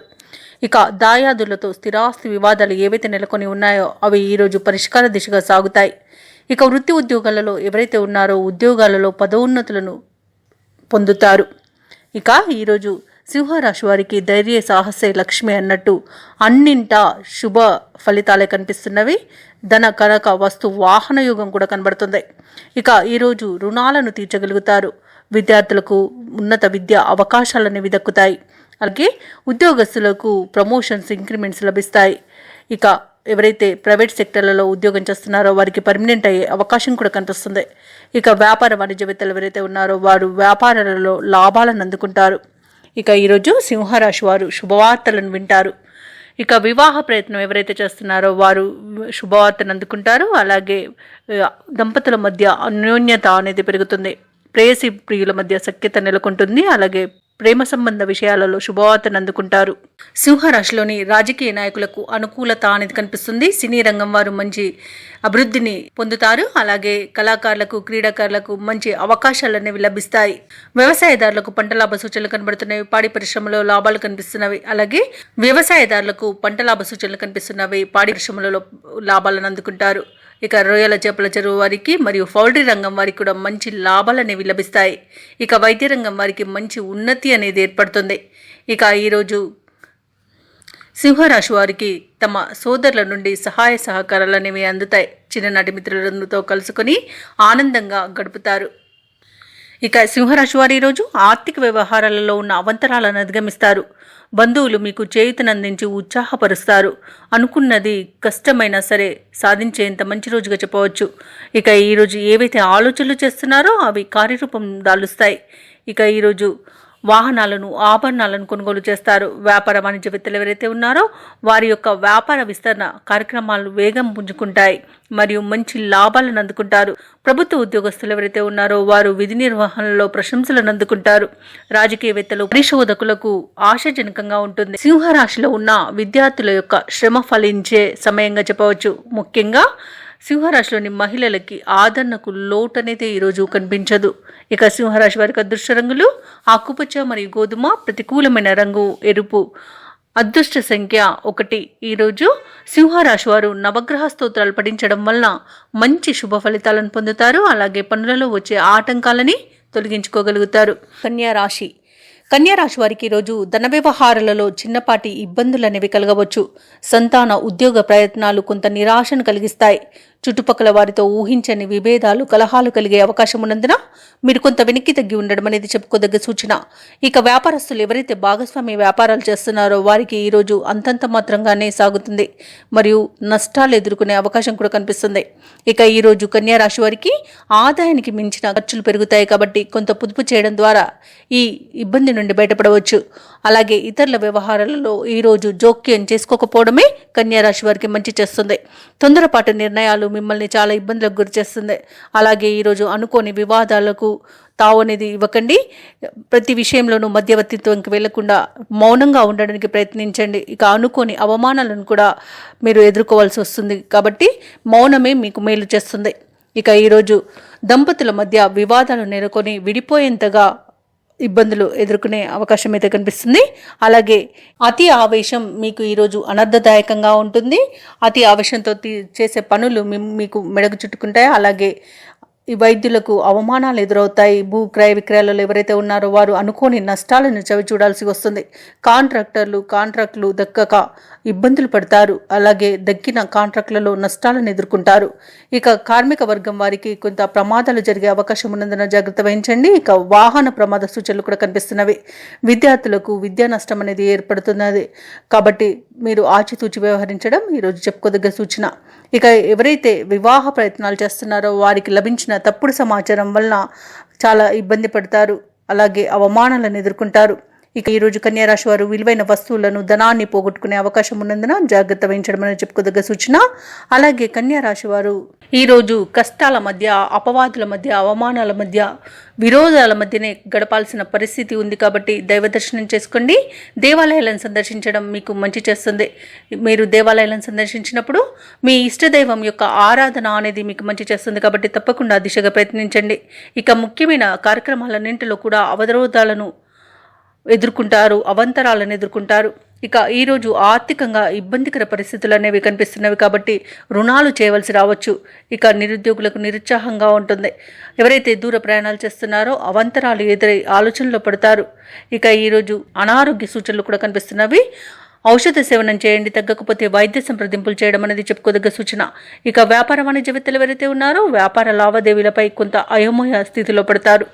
ఇక దాయాదులతో స్థిరాస్తి వివాదాలు ఏవైతే నెలకొని ఉన్నాయో అవి ఈరోజు పరిష్కార దిశగా సాగుతాయి. ఇక వృత్తి ఉద్యోగాలలో ఎవరైతే ఉన్నారో ఉద్యోగాలలో పదోన్నతులను పొందుతారు. ఇక ఈరోజు సింహరాశి వారికి ధైర్య సాహసే లక్ష్మి అన్నట్టు అన్నింటా శుభ ఫలితాలే కనిపిస్తున్నవి. ధన కనక వస్తు వాహన యోగం కూడా కనబడుతుంది. ఇక ఈరోజు రుణాలను తీర్చగలుగుతారు. విద్యార్థులకు ఉన్నత విద్యా అవకాశాలనేవి దక్కుతాయి. అలాగే ఉద్యోగస్తులకు ప్రమోషన్స్, ఇంక్రిమెంట్స్ లభిస్తాయి. ఇక ఎవరైతే ప్రైవేట్ సెక్టర్లలో ఉద్యోగం చేస్తున్నారో వారికి పర్మనెంట్ అయ్యే అవకాశం కూడా కనిపిస్తుంది. ఇక వ్యాపార వాణిజ్యవేత్తలు ఎవరైతే ఉన్నారో వారు వ్యాపారాలలో లాభాలను అందుకుంటారు. ఇక ఈరోజు సింహరాశి వారు శుభవార్తలను వింటారు. ఇక వివాహ ప్రయత్నం ఎవరైతే చేస్తున్నారో వారు శుభవార్తను అందుకుంటారు. అలాగే దంపతుల మధ్య అన్యోన్యత అనేది పెరుగుతుంది. ప్రేయసి ప్రియుల మధ్య సఖ్యత నెలకొంటుంది. అలాగే ప్రేమ సంబంధ విషయాలలో శుభవార్తను అందుకుంటారు. సింహరాశిలోని రాజకీయ నాయకులకు అనుకూలత అనేది కనిపిస్తుంది. సినీ రంగం వారు మంచి అభివృద్ధిని పొందుతారు. అలాగే కళాకారులకు, క్రీడాకారులకు మంచి అవకాశాలు అనేవి లభిస్తాయి. వ్యవసాయదారులకు పంట లాభ సూచనలు కనబడుతున్నవి. పాడి పరిశ్రమలో లాభాలు కనిపిస్తున్నవి. అలాగే వ్యవసాయదారులకు పంట లాభ సూచనలు కనిపిస్తున్నవి. పాడి పరిశ్రమలలో లాభాలను అందుకుంటారు. ఇక రొయ్యల చేపల చెరువు వారికి మరియు పౌల్ట్రీ రంగం వారికి కూడా మంచి లాభాలు అనేవి లభిస్తాయి. ఇక వైద్య రంగం వారికి మంచి ఉన్నతి అనేది ఏర్పడుతుంది. ఇక ఈరోజు సింహరాశి వారికి తమ సోదరుల నుండి సహాయ సహకారాలు అనేవి అందుతాయి. చిన్ననాటి మిత్రులతో కలుసుకొని ఆనందంగా గడుపుతారు. ఇక సింహరాశి వారు ఈరోజు ఆర్థిక వ్యవహారాలలో ఉన్న అవంతరాలను అధిగమిస్తారు. బంధువులు మీకు చేయూతనందించి ఉత్సాహపరుస్తారు. అనుకున్నది కష్టమైనా సరే సాధించేంత మంచి రోజుగా చెప్పవచ్చు. ఇక ఈరోజు ఏవైతే ఆలోచనలు చేస్తున్నారో అవి కార్యరూపం దాలుస్తాయి. ఇక ఈరోజు వాహనాలను, ఆభరణాలను కొనుగోలు చేస్తారు. వ్యాపార వాణిజ్యవేత్తలు ఎవరైతే ఉన్నారో వారి యొక్క వ్యాపార విస్తరణ కార్యక్రమాలు వేగం పుంజుకుంటాయి మరియు మంచి లాభాలను అందుకుంటారు. ప్రభుత్వ ఉద్యోగస్తులు ఎవరైతే ఉన్నారో వారు విధి నిర్వహణలో ప్రశంసలను అందుకుంటారు. రాజకీయవేత్తలు, పరిశోధకులకు ఆశాజనకంగా ఉంటుంది. సింహరాశిలో ఉన్న విద్యార్థుల యొక్క శ్రమ ఫలించే సమయంగా చెప్పవచ్చు. ముఖ్యంగా సింహరాశిలోని మహిళలకి ఆదరణకు లోటు అనేది ఈరోజు కనిపించదు. ఇక సింహరాశి వారికి అదృష్ట రంగులు ఆకుపచ్చ మరియు గోధుమ, ప్రతికూలమైన రంగు ఎరుపు. అదృష్ట సంఖ్య 1. ఈరోజు సింహరాశి వారు నవగ్రహ స్తోత్రాలు పఠించడం వలన మంచి శుభ ఫలితాలను పొందుతారు. అలాగే పనులలో వచ్చే ఆటంకాలని తొలగించుకోగలుగుతారు. కన్యా రాశి వారికి ఈరోజు ధన వ్యవహారాలలో చిన్నపాటి ఇబ్బందులు అనేవి కలగవచ్చు. సంతాన ఉద్యోగ ప్రయత్నాలు కొంత నిరాశను కలిగిస్తాయి. చుట్టుపక్కల వారితో ఊహించని విభేదాలు, కలహాలు కలిగే అవకాశం ఉన్నందున మీరు కొంత వెనక్కి తగ్గి ఉండడం అనేది చెప్పుకోదగ్గ సూచన. ఇక వ్యాపారస్తులు ఎవరైతే భాగస్వామ్య వ్యాపారాలు చేస్తున్నారో వారికి ఈరోజు అంతంత మాత్రంగానే సాగుతుంది మరియు నష్టాలు ఎదుర్కొనే అవకాశం కూడా కనిపిస్తుంది. ఇక ఈరోజు కన్యా రాశి వారికి ఆదాయానికి మించిన ఖర్చులు పెరుగుతాయి కాబట్టి కొంత పొదుపు చేయడం ద్వారా ఈ ఇబ్బంది నుండి బయటపడవచ్చు. అలాగే ఇతరుల వ్యవహారాలలో ఈరోజు జోక్యం చేసుకోకపోవడమే కన్యా రాశి వారికి మంచి చేస్తుంది. తొందరపాటు నిర్ణయాలు మిమ్మల్ని చాలా ఇబ్బందులకు గురి చేస్తుంది. అలాగే ఈరోజు అనుకోని వివాదాలకు తావు అనేది ఇవ్వకండి. ప్రతి విషయంలోనూ మధ్యవర్తిత్వంకి వెళ్లకుండా మౌనంగా ఉండడానికి ప్రయత్నించండి. ఇక అనుకోని అవమానాలను కూడా మీరు ఎదుర్కోవాల్సి వస్తుంది కాబట్టి మౌనమే మీకు మేలు చేస్తుంది. ఇక ఈరోజు దంపతుల మధ్య వివాదాలు నెలకొని విడిపోయేంతగా ఇబ్బందులు ఎదుర్కొనే అవకాశం అయితే కనిపిస్తుంది. అలాగే అతి ఆవేశం మీకు ఈరోజు అనర్థదాయకంగా ఉంటుంది. అతి ఆవేశంతో చేసే పనులు మీకు మెడకు చుట్టుకుంటాయి. అలాగే ఈ వైద్యులకు అవమానాలు ఎదురవుతాయి. భూ క్రయ విక్రయాలలో ఎవరైతే ఉన్నారో వారు అనుకోని నష్టాలను చవి చూడాల్సి వస్తుంది. కాంట్రాక్టులు దక్కక ఇబ్బందులు పడతారు. అలాగే దక్కిన కాంట్రాక్టులలో నష్టాలను ఎదుర్కొంటారు. ఇక కార్మిక వర్గం వారికి కొంత ప్రమాదాలు జరిగే అవకాశం ఉన్నందున జాగ్రత్త వహించండి. ఇక వాహన ప్రమాద సూచనలు కూడా కనిపిస్తున్నవి. విద్యార్థులకు విద్యా నష్టం అనేది ఏర్పడుతున్నది కాబట్టి మీరు ఆచితూచి వ్యవహరించడం ఈరోజు చెప్పుకోదగ్గ సూచన. ఇక ఎవరైతే వివాహ ప్రయత్నాలు చేస్తున్నారో వారికి లభించిన తప్పుడు సమాచారం వలన చాలా ఇబ్బంది పడతారు. అలాగే అవమానాలను ఎదుర్కొంటారు. ఇక ఈరోజు కన్యా రాశి వారు విలువైన వస్తువులను ధనాన్ని పోగొట్టుకునే అవకాశం ఉన్నందున జాగ్రత్త వహించడం అనేది చెప్పుకోదగ్గ సూచన. అలాగే కన్యా రాశి వారు ఈరోజు కష్టాల మధ్య, అపవాదుల మధ్య, అవమానాల మధ్య, విరోధాల మధ్యనే గడపాల్సిన పరిస్థితి ఉంది కాబట్టి దైవ దర్శనం చేసుకోండి. దేవాలయాలను సందర్శించడం మీకు మంచి చేస్తుంది. మీరు దేవాలయాలను సందర్శించినప్పుడు మీ ఇష్టదైవం యొక్క ఆరాధన అనేది మీకు మంచి చేస్తుంది కాబట్టి తప్పకుండా దిశగా ప్రయత్నించండి. ఇక ముఖ్యమైన కార్యక్రమాలన్నింటిలో కూడా అవరోధాలను ఎదుర్కొంటారు, అవంతరాలను ఎదుర్కొంటారు. ఇక ఈరోజు ఆర్థికంగా ఇబ్బందికర పరిస్థితులు అనేవి కనిపిస్తున్నవి కాబట్టి రుణాలు చేయవలసి రావచ్చు. ఇక నిరుద్యోగులకు నిరుత్సాహంగా ఉంటుంది. ఎవరైతే దూర ప్రయాణాలు చేస్తున్నారో అవంతరాలు ఎదురై ఆలోచనలో పడతారు. ఇక ఈరోజు అనారోగ్య సూచనలు కూడా కనిపిస్తున్నవి. ఔషధ సేవనం చేయండి, తగ్గకపోతే వైద్య సంప్రదింపులు చేయడం అనేది చెప్పుకోదగ్గ సూచన. ఇక వ్యాపార వాణిజ్యవేత్తలు ఎవరైతే ఉన్నారో వ్యాపార లావాదేవీలపై కొంత అయోమయ స్థితిలో పడతారు.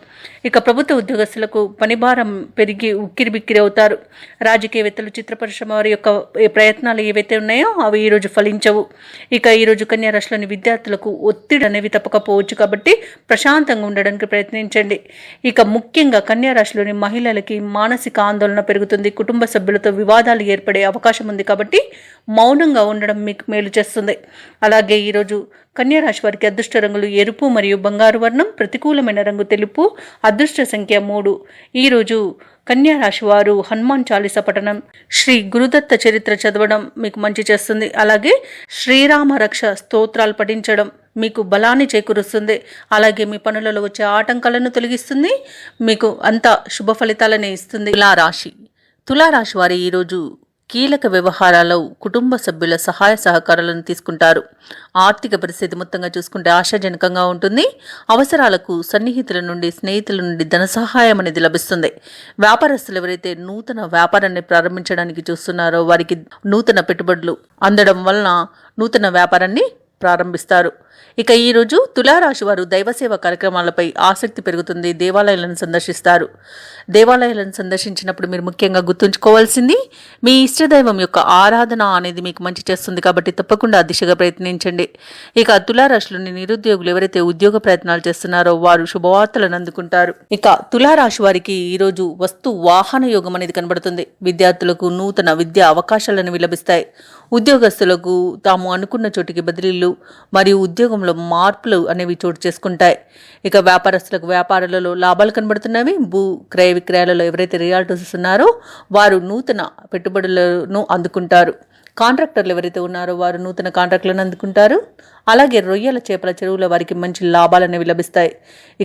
ఇక ప్రభుత్వ ఉద్యోగస్తులకు పనిభారం పెరిగి ఉక్కిరిబిక్కిరి అవుతారు. రాజకీయవేత్తలు, చిత్ర పరిశ్రమ వారి యొక్క ప్రయత్నాలు ఏవైతే ఉన్నాయో అవి ఈరోజు ఫలించవు. ఇక ఈరోజు కన్యా రాశిలోని విద్యార్థులకు ఒత్తిడి అనేవి తప్పకపోవచ్చు కాబట్టి ప్రశాంతంగా ఉండడానికి ప్రయత్నించండి. ఇక ముఖ్యంగా కన్యా రాశిలోని మహిళలకి మానసిక ఆందోళన పెరుగుతుంది. కుటుంబ సభ్యులతో వివాదాలు ఏర్పడే అవకాశం ఉంది కాబట్టి మౌనంగా ఉండడం మీకు మేలు చేస్తుంది. అలాగే ఈరోజు కన్యా రాశి వారికి అదృష్ట రంగులు ఎరుపు మరియు బంగారు వర్ణం, ప్రతికూలమైన రంగు తెలుపు, అదృష్ట సంఖ్య 3. ఈరోజు కన్యా రాశి వారు హనుమాన్ చాలీసా పఠనం, శ్రీ గురుదత్త చరిత్ర చదవడం మీకు మంచి చేస్తుంది. అలాగే శ్రీరామ రక్ష స్తోత్రాలు పఠించడం మీకు బలాన్ని చేకూరుస్తుంది. అలాగే మీ పనులలో వచ్చే ఆటంకాలను తొలగిస్తుంది. మీకు అంత శుభ ఫలితాలనే ఇస్తుంది. తులారాశి వారి ఈరోజు కీలక వ్యవహారాల్లో కుటుంబ సభ్యుల సహాయ సహకారాలను తీసుకుంటారు. ఆర్థిక పరిస్థితి మొత్తంగా చూసుకుంటే ఆశాజనకంగా ఉంటుంది. అవసరాలకు సన్నిహితుల నుండి, స్నేహితుల నుండి ధన సహాయం అనేది లభిస్తుంది. వ్యాపారస్తులు ఎవరైతే నూతన వ్యాపారాన్ని ప్రారంభించడానికి చూస్తున్నారో వారికి నూతన పెట్టుబడులు అందడం వలన నూతన వ్యాపారాన్ని ప్రారంభిస్తారు. ఇక ఈరోజు తులారాశి వారు దైవసేవ కార్యక్రమాలపై ఆసక్తి పెరుగుతుంది. దేవాలయాలను సందర్శిస్తారు. దేవాలయాలను సందర్శించినప్పుడు మీరు ముఖ్యంగా గుర్తుంచుకోవాల్సింది మీ ఇష్టదైవం యొక్క ఆరాధన అనేది మీకు మంచి చేస్తుంది కాబట్టి తప్పకుండా ఆ దిశగా ప్రయత్నించండి. ఇక తులారాశిలోని నిరుద్యోగులు ఎవరైతే ఉద్యోగ ప్రయత్నాలు చేస్తున్నారో వారు శుభవార్తలను అందుకుంటారు. ఇక తులారాశి వారికి ఈరోజు వస్తు వాహన యోగం అనేది కనబడుతుంది. విద్యార్థులకు నూతన విద్యా అవకాశాలను లభిస్తాయి. ఉద్యోగస్తులకు తాము అనుకున్న చోటికి బదిలీలు మరియు ఉద్యోగంలో మార్పులు అనేవి చోటు చేసుకుంటాయి. ఇక వ్యాపారస్తులకు వ్యాపారాలలో లాభాలు కనబడుతున్నవి. భూ క్రయ విక్రయాలలో ఎవరైతే రియాల్టర్స్ ఉన్నారో వారు నూతన పెట్టుబడులను అందుకుంటారు. కాంట్రాక్టర్లు ఎవరైతే ఉన్నారో వారు నూతన కాంట్రాక్టులను అందుకుంటారు. అలాగే రొయ్యల చేపల చెరువుల వారికి మంచి లాభాలు అనేవి లభిస్తాయి.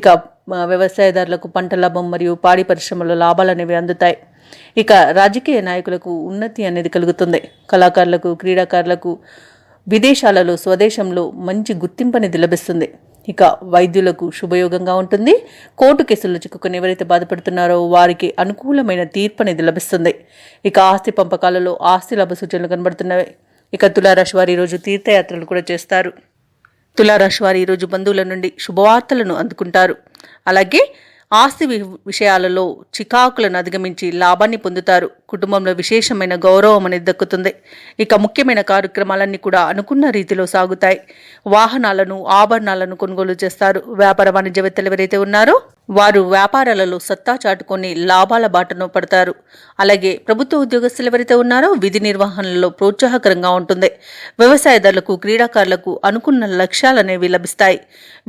ఇక వ్యవసాయదారులకు పంట లాభం మరియు పాడి పరిశ్రమలో లాభాలు అనేవి అందుతాయి. ఇక రాజకీయ నాయకులకు ఉన్నతి అనేది కలుగుతుంది. కళాకారులకు, క్రీడాకారులకు విదేశాలలో, స్వదేశంలో మంచి గుర్తింపు అనేది లభిస్తుంది. ఇక వైద్యులకు శుభయోగంగా ఉంటుంది. కోర్టు కేసుల్లో చిక్కుకొని ఎవరైతే బాధపడుతున్నారో వారికి అనుకూలమైన తీర్పు అనేది లభిస్తుంది. ఇక ఆస్తి పంపకాలలో ఆస్తి లాభ సూచనలు కనబడుతున్నవి. ఇక తులారాశి వారు ఈరోజు తీర్థయాత్రలు కూడా చేస్తారు. తులారాశి వారు ఈరోజు బంధువుల నుండి శుభవార్తలను అందుకుంటారు. అలాగే ఆస్తి విషయాలలో చికాకులను అధిగమించి లాభాన్ని పొందుతారు. కుటుంబంలో విశేషమైన గౌరవం అనేది దక్కుతుంది. ఇక ముఖ్యమైన కార్యక్రమాలన్నీ కూడా అనుకున్న రీతిలో సాగుతాయి. వాహనాలను, ఆభరణాలను కొనుగోలు చేస్తారు. వ్యాపార వాణిజ్యవేత్తలు ఎవరైతే ఉన్నారో వారు వ్యాపారాలలో సత్తా చాటుకొని లాభాల బాటను పడతారు. అలాగే ప్రభుత్వ ఉద్యోగస్తులు ఎవరైతే ఉన్నారో విధి నిర్వహణలో ప్రోత్సాహకరంగా ఉంటుంది. వ్యవసాయదారులకు, క్రీడాకారులకు అనుకున్న లక్ష్యాలు అనేవి లభిస్తాయి.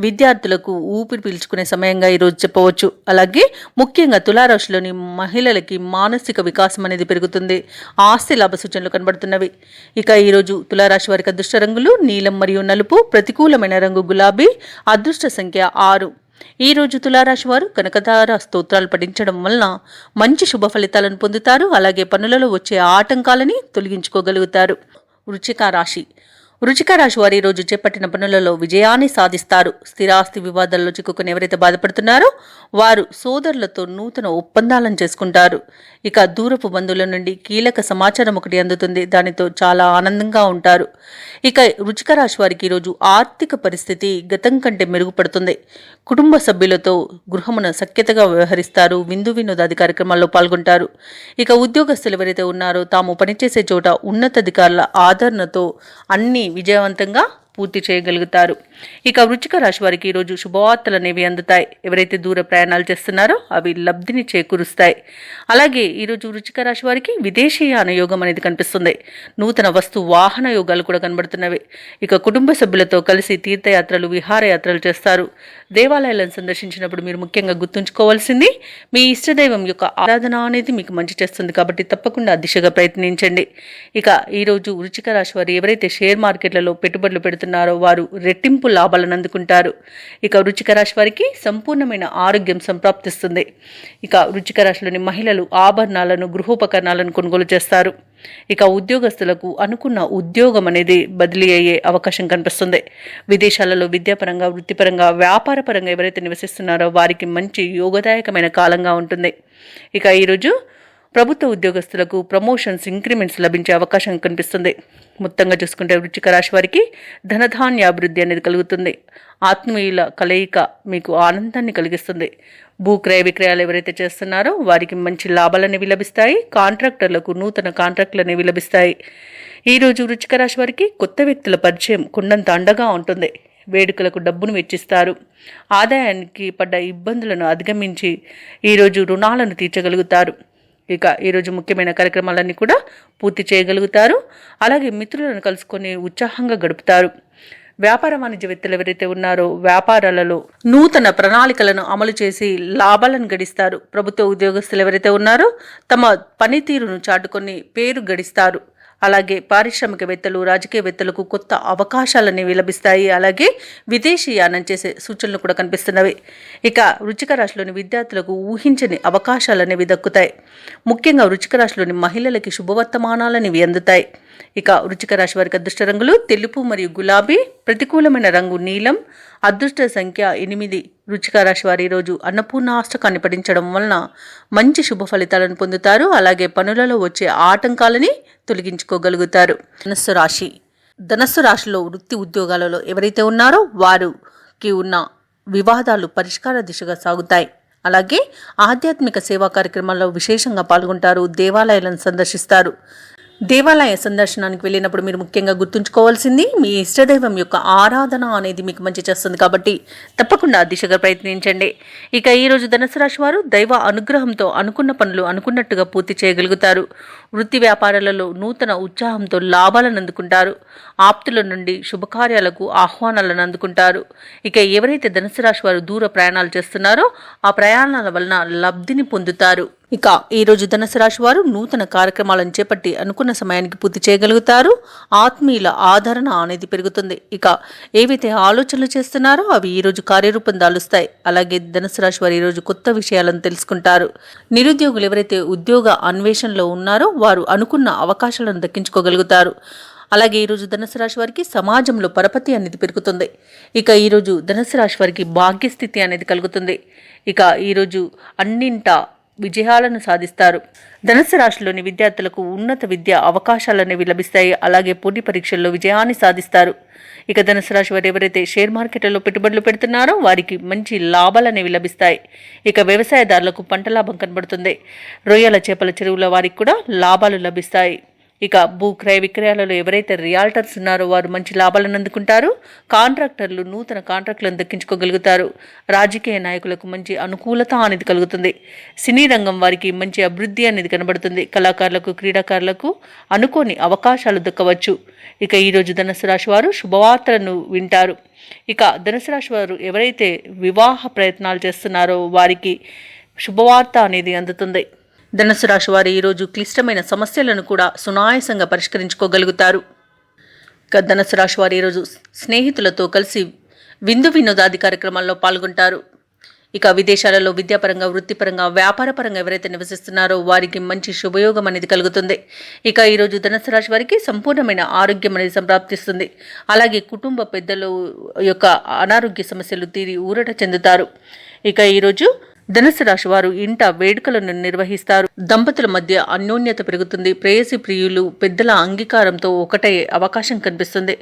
విద్యార్థులకు ఊపిరి పీల్చుకునే సమయంగా ఈరోజు చెప్పవచ్చు. అలాగే ముఖ్యంగా తులారాశిలోని మహిళలకి మానసిక వికాసం అనేది పెరుగుతుంది. ఆస్తి లాభ సూచనలు కనబడుతున్నవి. ఇక ఈరోజు తులారాశి వారికి అదృష్ట రంగులు నీలం మరియు నలుపు, ప్రతికూలమైన రంగు గులాబీ, అదృష్ట సంఖ్య 6. ఈరోజు తులారాశి వారు కనకధార స్తోత్రాలు పఠించడం వలన మంచి శుభ ఫలితాలను పొందుతారు. అలాగే పనులలో వచ్చే ఆటంకాలని తొలగించుకోగలుగుతారు. వృశ్చిక రాశి వారు ఈరోజు చేపట్టిన పనులలో విజయాన్ని సాధిస్తారు. స్థిరాస్తి వివాదాల్లో చిక్కుకుని ఎవరైతే బాధపడుతున్నారో వారు సోదరులతో నూతన ఒప్పందాలను చేసుకుంటారు. ఇక దూరపు బంధువుల నుండి కీలక సమాచారం ఒకటి అందుతుంది. దానితో చాలా ఆనందంగా ఉంటారు. ఇక వృశ్చిక రాశి వారికి ఈరోజు ఆర్థిక పరిస్థితి గతం కంటే మెరుగుపడుతుంది. కుటుంబ సభ్యులతో గృహమున సఖ్యతగా వ్యవహరిస్తారు. విందు వినోదాది కార్యక్రమాల్లో పాల్గొంటారు. ఇక ఉద్యోగస్తులు ఎవరైతే ఉన్నారో తాము పనిచేసే చోట ఉన్నతాధికారుల ఆదరణతో అన్ని విజయవంతంగా పూర్తి చేయగలుగుతారు. ఇక వృశ్చిక రాశి వారికి ఈరోజు శుభవార్తలు అనేవి అందుతాయి. ఎవరైతే దూర ప్రయాణాలు చేస్తున్నారో అవి లబ్ధిని చేకూరుస్తాయి. అలాగే ఈరోజు వృశ్చిక రాశి వారికి విదేశీయాన యోగం అనేది కనిపిస్తుంది. నూతన వస్తు వాహన యోగాలు కూడా కనబడుతున్నవి. ఇక కుటుంబ సభ్యులతో కలిసి తీర్థయాత్రలు విహారయాత్రలు చేస్తారు. దేవాలయాలను సందర్శించినప్పుడు మీరు ముఖ్యంగా గుర్తుంచుకోవాల్సింది మీ ఇష్టదైవం యొక్క ఆరాధన అనేది మీకు మంచి చేస్తుంది. కాబట్టి తప్పకుండా దిశగా ప్రయత్నించండి. ఇక ఈరోజు వృశ్చిక రాశి వారు ఎవరైతే షేర్ మార్కెట్లలో పెట్టుబడులు పెడుతున్నారో వారు రెట్టింపు లాభాలను అందుకుంటారు. ఇక వృశ్చిక రాశి వారికి సంపూర్ణమైన ఆరోగ్యం సంప్రాప్తిస్తుంది. ఇక వృశ్చిక రాశిలోని మహిళలు ఆభరణాలను గృహోపకరణాలను కొనుగోలు చేస్తారు. ఇక ఉద్యోగస్తులకు అనుకున్న ఉద్యోగం అనేది బదిలీ అయ్యే అవకాశం కనిపిస్తుంది. విదేశాలలో విద్యాపరంగా వృత్తిపరంగా వ్యాపారపరంగా ఎవరైతే నివసిస్తున్నారో వారికి మంచి యోగదాయకమైన కాలంగా ఉంటుంది. ఇక ఈరోజు ప్రభుత్వ ఉద్యోగస్తులకు ప్రమోషన్స్ ఇంక్రిమెంట్స్ లభించే అవకాశం కనిపిస్తుంది. మొత్తంగా చూసుకుంటే వృశ్చిక రాశి వారికి ధనధాన్యాభివృద్ధి అనేది కలుగుతుంది. ఆత్మీయుల కలయిక మీకు ఆనందాన్ని కలిగిస్తుంది. భూ క్రయ విక్రయాలు ఎవరైతే చేస్తున్నారో వారికి మంచి లాభాలు అనేవి లభిస్తాయి. కాంట్రాక్టర్లకు నూతన కాంట్రాక్టులు అనేవి లభిస్తాయి. ఈరోజు వృశ్చిక రాశి వారికి కొత్త వ్యక్తుల పరిచయం కొండంత అండగా ఉంటుంది. వేడుకలకు డబ్బును వెచ్చిస్తారు. ఆదాయానికి పడ్డ ఇబ్బందులను అధిగమించి ఈరోజు రుణాలను తీర్చగలుగుతారు. ఇక ఈరోజు ముఖ్యమైన కార్యక్రమాలన్నీ కూడా పూర్తి చేయగలుగుతారు. అలాగే మిత్రులను కలుసుకొని ఉత్సాహంగా గడుపుతారు. వ్యాపార వాణిజ్యవేత్తలు ఎవరైతే ఉన్నారో వ్యాపారాలలో నూతన ప్రణాళికలను అమలు చేసి లాభాలను గడిస్తారు. ప్రభుత్వ ఉద్యోగస్తులు ఎవరైతే ఉన్నారో తమ పనితీరును చాటుకొని పేరు గడిస్తారు. అలాగే పారిశ్రామికవేత్తలు రాజకీయవేత్తలకు కొత్త అవకాశాలనేవి లభిస్తాయి. అలాగే విదేశీయానం చేసే సూచనలు కూడా కనిపిస్తున్నవి. ఇక వృశ్చిక రాశిలోని విద్యార్థులకు ఊహించని అవకాశాలనేవి దక్కుతాయి. ముఖ్యంగా వృశ్చిక రాశిలోని మహిళలకి శుభవర్తమానాలనేవి అందుతాయి. ఇక వృశ్చిక రాశి వారికి అదృష్ట రంగులు తెలుపు మరియు గులాబీ, ప్రతికూలమైన రంగు నీలం, అదృష్ట సంఖ్య 8. వృశ్చిక రాశి వారు ఈరోజు అన్నపూర్ణాష్టకాన్ని పఠించడం వలన మంచి శుభ ఫలితాలను పొందుతారు. అలాగే పనులలో వచ్చే ఆటంకాలని తొలగించుకోగలుగుతారు. ధనస్సు రాశిలో వృత్తి ఉద్యోగాలలో ఎవరైతే ఉన్నారో వారికి ఉన్న వివాదాలు పరిష్కార దిశగా సాగుతాయి. అలాగే ఆధ్యాత్మిక సేవా కార్యక్రమాల్లో విశేషంగా పాల్గొంటారు. దేవాలయాలను సందర్శిస్తారు. దేవాలయ సందర్శనానికి వెళ్ళినప్పుడు మీరు ముఖ్యంగా గుర్తుంచుకోవాల్సింది మీ ఇష్టదైవం యొక్క ఆరాధన అనేది మీకు మంచి చేస్తుంది. కాబట్టి తప్పకుండా దిశగా ప్రయత్నించండి. ఇక ఈరోజు ధనుసు రాశి వారు దైవ అనుగ్రహంతో అనుకున్న పనులు అనుకున్నట్టుగా పూర్తి చేయగలుగుతారు. వృత్తి వ్యాపారాలలో నూతన ఉత్సాహంతో లాభాలను అందుకుంటారు. ఆప్తుల నుండి శుభకార్యాలకు ఆహ్వానాలను అందుకుంటారు. ఇక ఎవరైతే ధనుసు రాశి వారు దూర ప్రయాణాలు చేస్తున్నారో ఆ ప్రయాణాల వలన లబ్ధిని పొందుతారు. ఇక ఈరోజు ధనుసు రాశి వారు నూతన కార్యక్రమాలను చేపట్టి అనుకున్న సమయానికి పూర్తి చేయగలుగుతారు. ఆత్మీయుల ఆదరణ అనేది పెరుగుతుంది. ఇక ఏవైతే ఆలోచనలు చేస్తున్నారో అవి ఈరోజు కార్యరూపం దాలుస్తాయి. అలాగే ధనుసు రాశి వారు ఈరోజు కొత్త విషయాలను తెలుసుకుంటారు. నిరుద్యోగులు ఎవరైతే ఉద్యోగ అన్వేషణలో ఉన్నారో వారు అనుకున్న అవకాశాలను దక్కించుకోగలుగుతారు. అలాగే ఈరోజు ధనుసు రాశి వారికి సమాజంలో పరపతి అనేది పెరుగుతుంది. ఇక ఈరోజు ధనుసు రాశి వారికి భాగ్యస్థితి అనేది కలుగుతుంది. ఇక ఈరోజు అన్నింటా విజయాలను సాధిస్తారు. ధనుసు రాశిలోని విద్యార్థులకు ఉన్నత విద్య అవకాశాలు అనేవి లభిస్తాయి. అలాగే పోటీ పరీక్షల్లో విజయాన్ని సాధిస్తారు. ఇక ధనుసు రాశి వారు ఎవరైతే షేర్ మార్కెట్లలో పెట్టుబడులు పెడుతున్నారో వారికి మంచి లాభాలు అనేవి లభిస్తాయి. ఇక వ్యవసాయదారులకు పంట లాభం కనబడుతుంది. రొయ్యల చేపల చెరువుల వారికి కూడా లాభాలు లభిస్తాయి. ఇక భూ క్రయ విక్రయాలలో ఎవరైతే రియాల్టర్స్ ఉన్నారో వారు మంచి లాభాలను అందుకుంటారు. కాంట్రాక్టర్లు నూతన కాంట్రాక్టులను దక్కించుకోగలుగుతారు. రాజకీయ నాయకులకు మంచి అనుకూలత అనేది కలుగుతుంది. సినీ రంగం వారికి మంచి అభివృద్ధి అనేది కనబడుతుంది. కళాకారులకు క్రీడాకారులకు అనుకోని అవకాశాలు దక్కవచ్చు. ఇక ఈరోజు ధనుసు రాశి వారు శుభవార్తలను వింటారు. ఇక ధనుసు రాశి వారు ఎవరైతే వివాహ ప్రయత్నాలు చేస్తున్నారో వారికి శుభవార్త అనేది అందుతుంది. ధనుసు రాశి వారు ఈరోజు క్లిష్టమైన సమస్యలను కూడా సునాయాసంగా పరిష్కరించుకోగలుగుతారు. ధనుసు రాశి వారు ఈరోజు స్నేహితులతో కలిసి విందు వినోదాది కార్యక్రమాల్లో పాల్గొంటారు. ఇక విదేశాలలో విద్యాపరంగా వృత్తిపరంగా వ్యాపారపరంగా ఎవరైతే నివసిస్తున్నారో వారికి మంచి శుభయోగం అనేది కలుగుతుంది. ఇక ఈరోజు ధనుసు రాశి వారికి సంపూర్ణమైన ఆరోగ్యం అనేది సంప్రాప్తిస్తుంది. అలాగే కుటుంబ పెద్దల యొక్క అనారోగ్య సమస్యలు తీరి ఊరట చెందుతారు. ఇక ఈరోజు ధనుసు రాశి వారు ఇంట వేడుకలను నిర్వహిస్తారు. దంపతుల మధ్య అన్యోన్యత పెరుగుతుంది. ప్రేయసి ప్రియులు పెద్దల అంగీకారంతో ఒకటయ్యే అవకాశం కనిపిస్తుంది.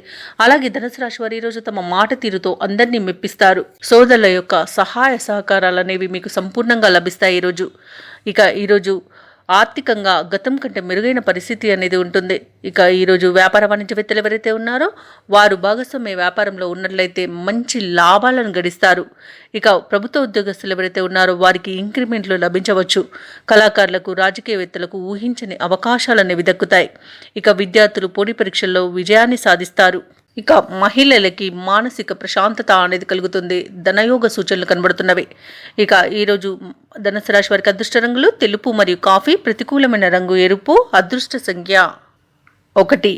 అలాగే ధనుసు రాశి వారు ఈరోజు తమ మాట తీరుతో అందరినీ మెప్పిస్తారు. సోదరుల యొక్క సహాయ సహకారాలు అనేవి మీకు సంపూర్ణంగా లభిస్తాయి ఈరోజు. ఇక ఈరోజు ఆర్థికంగా గతం కంటే మెరుగైన పరిస్థితి అనేది ఉంటుంది. ఇక ఈరోజు వ్యాపార వాణిజ్యవేత్తలు ఎవరైతే ఉన్నారో వారు భాగస్వామ్య వ్యాపారంలో ఉన్నట్లయితే మంచి లాభాలను గడిస్తారు. ఇక ప్రభుత్వ ఉద్యోగస్తులు ఎవరైతే ఉన్నారో వారికి ఇంక్రిమెంట్లు లభించవచ్చు. కళాకారులకు, రాజకీయవేత్తలకు ఊహించని అవకాశాలు అనేవి దక్కుతాయి. ఇక విద్యార్థులు పోటీ పరీక్షల్లో విజయాన్ని సాధిస్తారు. ఇక మహిళలకి మానసిక ప్రశాంతత అనేది కలుగుతుంది. ధనయోగ సూచనలు కనబడుతున్నవి. ఇక ఈరోజు ధనుసు రాశి వారికి అదృష్ట రంగులు తెలుపు మరియు కాఫీ, ప్రతికూలమైన రంగు ఎరుపు, అదృష్ట సంఖ్య 1.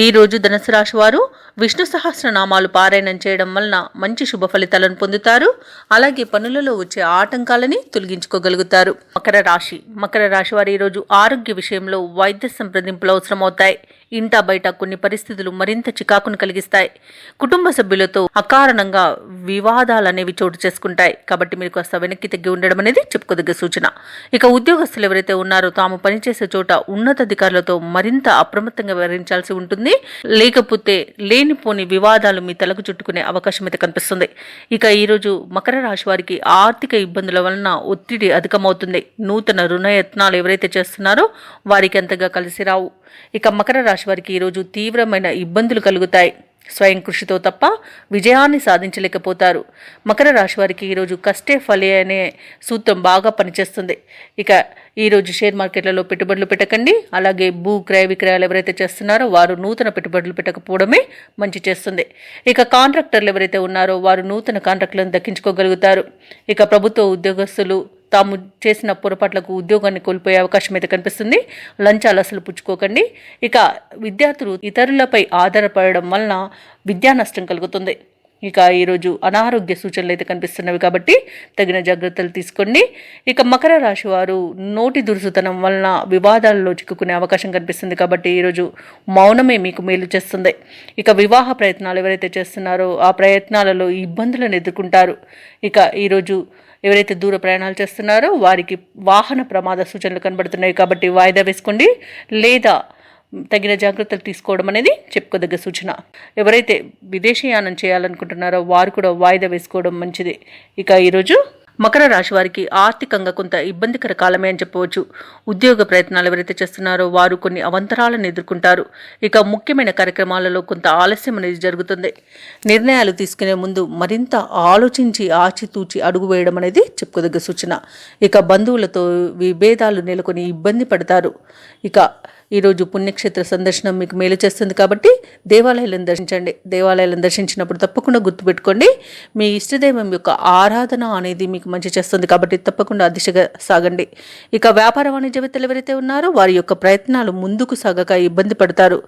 ఈరోజు ధనుసు రాశి వారు విష్ణు సహస్రనామాలు పారాయణం చేయడం వలన మంచి శుభ ఫలితాలను పొందుతారు. అలాగే పనులలో వచ్చే ఆటంకాలని తొలగించుకోగలుగుతారు. మకర రాశి వారు ఈరోజు ఆరోగ్య విషయంలో వైద్య సంప్రదింపులు అవసరమవుతాయి. ఇంటా బయట కొన్ని పరిస్థితులు మరింత చికాకును కలిగిస్తాయి. కుటుంబ సభ్యులతో అకారణంగా వివాదాలు అనేవి చోటు చేసుకుంటాయి. కాబట్టి మీరు కాస్త వెనక్కి తగ్గి ఉండడం అనేది చెప్పుకోదగ్గ సూచన. ఇక ఉద్యోగస్తులు ఎవరైతే ఉన్నారో తాము పనిచేసే చోట ఉన్నతాధికారులతో మరింత అప్రమత్తంగా వ్యవహరించాల్సి ఉంటుంది. లేకపోతే లేనిపోని వివాదాలు మీ తలకు చుట్టుకునే అవకాశం అయితే కనిపిస్తుంది. ఇక ఈరోజు మకర రాశి వారికి ఆర్థిక ఇబ్బందుల వలన ఒత్తిడి అధికమవుతుంది. నూతన రుణయత్నాలు ఎవరైతే చేస్తున్నారో వారికి అంతగా కలిసి రావు. ఇక మకర రాశి వారికి ఈరోజు తీవ్రమైన ఇబ్బందులు కలుగుతాయి. స్వయం కృషితో తప్ప విజయాన్ని సాధించలేకపోతారు. మకర రాశి వారికి ఈరోజు కష్టే ఫలే అనే సూత్రం బాగా పనిచేస్తుంది. ఇక ఈరోజు షేర్ మార్కెట్లలో పెట్టుబడులు పెట్టకండి. అలాగే భూ క్రయ విక్రయాలు ఎవరైతే చేస్తున్నారో వారు నూతన పెట్టుబడులు పెట్టకపోవడమే మంచి చేస్తుంది. ఇక కాంట్రాక్టర్లు ఎవరైతే ఉన్నారో వారు నూతన కాంట్రాక్టులను దక్కించుకోగలుగుతారు. ఇక ప్రభుత్వ ఉద్యోగస్తులు తాము చేసిన పొరపాట్లకు ఉద్యోగాన్ని కోల్పోయే అవకాశం అయితే కనిపిస్తుంది. లంచాలు అసలు పుచ్చుకోకండి. ఇక విద్యార్థులు ఇతరులపై ఆధారపడడం వలన విద్యా నష్టం కలుగుతుంది. ఇక ఈరోజు అనారోగ్య సూచనలు అయితే కనిపిస్తున్నవి కాబట్టి తగిన జాగ్రత్తలు తీసుకోండి. ఇక మకర రాశి వారు నోటి దురుసుతనం వలన వివాదాలలో చిక్కుకునే అవకాశం కనిపిస్తుంది. కాబట్టి ఈరోజు మౌనమే మీకు మేలు చేస్తుంది. ఇక వివాహ ప్రయత్నాలు ఎవరైతే చేస్తున్నారో ఆ ప్రయత్నాలలో ఇబ్బందులను ఎదుర్కొంటారు. ఇక ఈరోజు ఎవరైతే దూర ప్రయాణాలు చేస్తున్నారో వారికి వాహన ప్రమాద సూచనలు కనబడుతున్నాయి. కాబట్టి వాయిదా వేసుకోండి లేదా తగిన జాగ్రత్తలు తీసుకోవడం అనేది చెప్పుకోదగ్గ సూచన. ఎవరైతే విదేశీయానం చేయాలనుకుంటున్నారో వారు కూడా వాయిదా వేసుకోవడం మంచిది. ఇక ఈరోజు మకర రాశి వారికి ఆర్థికంగా కొంత ఇబ్బందికర కాలమే అని చెప్పవచ్చు. ఉద్యోగ ప్రయత్నాలు ఎవరైతే చేస్తున్నారో వారు కొన్ని అవంతరాలను ఎదుర్కొంటారు. ఇక ముఖ్యమైన కార్యక్రమాలలో కొంత ఆలస్యం అనేది జరుగుతుంది. నిర్ణయాలు తీసుకునే ముందు మరింత ఆలోచించి ఆచితూచి అడుగు వేయడం అనేది చెప్పుకోదగ్గ సూచన. ఇక బంధువులతో విభేదాలు నెలకొని ఇబ్బంది పడతారు. ఇక ఈరోజు పుణ్యక్షేత్ర సందర్శనం మీకు మేలు చేస్తుంది. కాబట్టి దేవాలయాలను దర్శించండి. దేవాలయాలను దర్శించినప్పుడు తప్పకుండా గుర్తుపెట్టుకోండి మీ ఇష్టదైవం యొక్క ఆరాధన అనేది మీకు మంచి చేస్తుంది. కాబట్టి తప్పకుండా ఆ దిశగా సాగండి. ఇక వ్యాపార వాణిజ్యవేత్తలు ఎవరైతే ఉన్నారో వారి యొక్క ప్రయత్నాలు ముందుకు సాగక ఇబ్బంది పడతారు.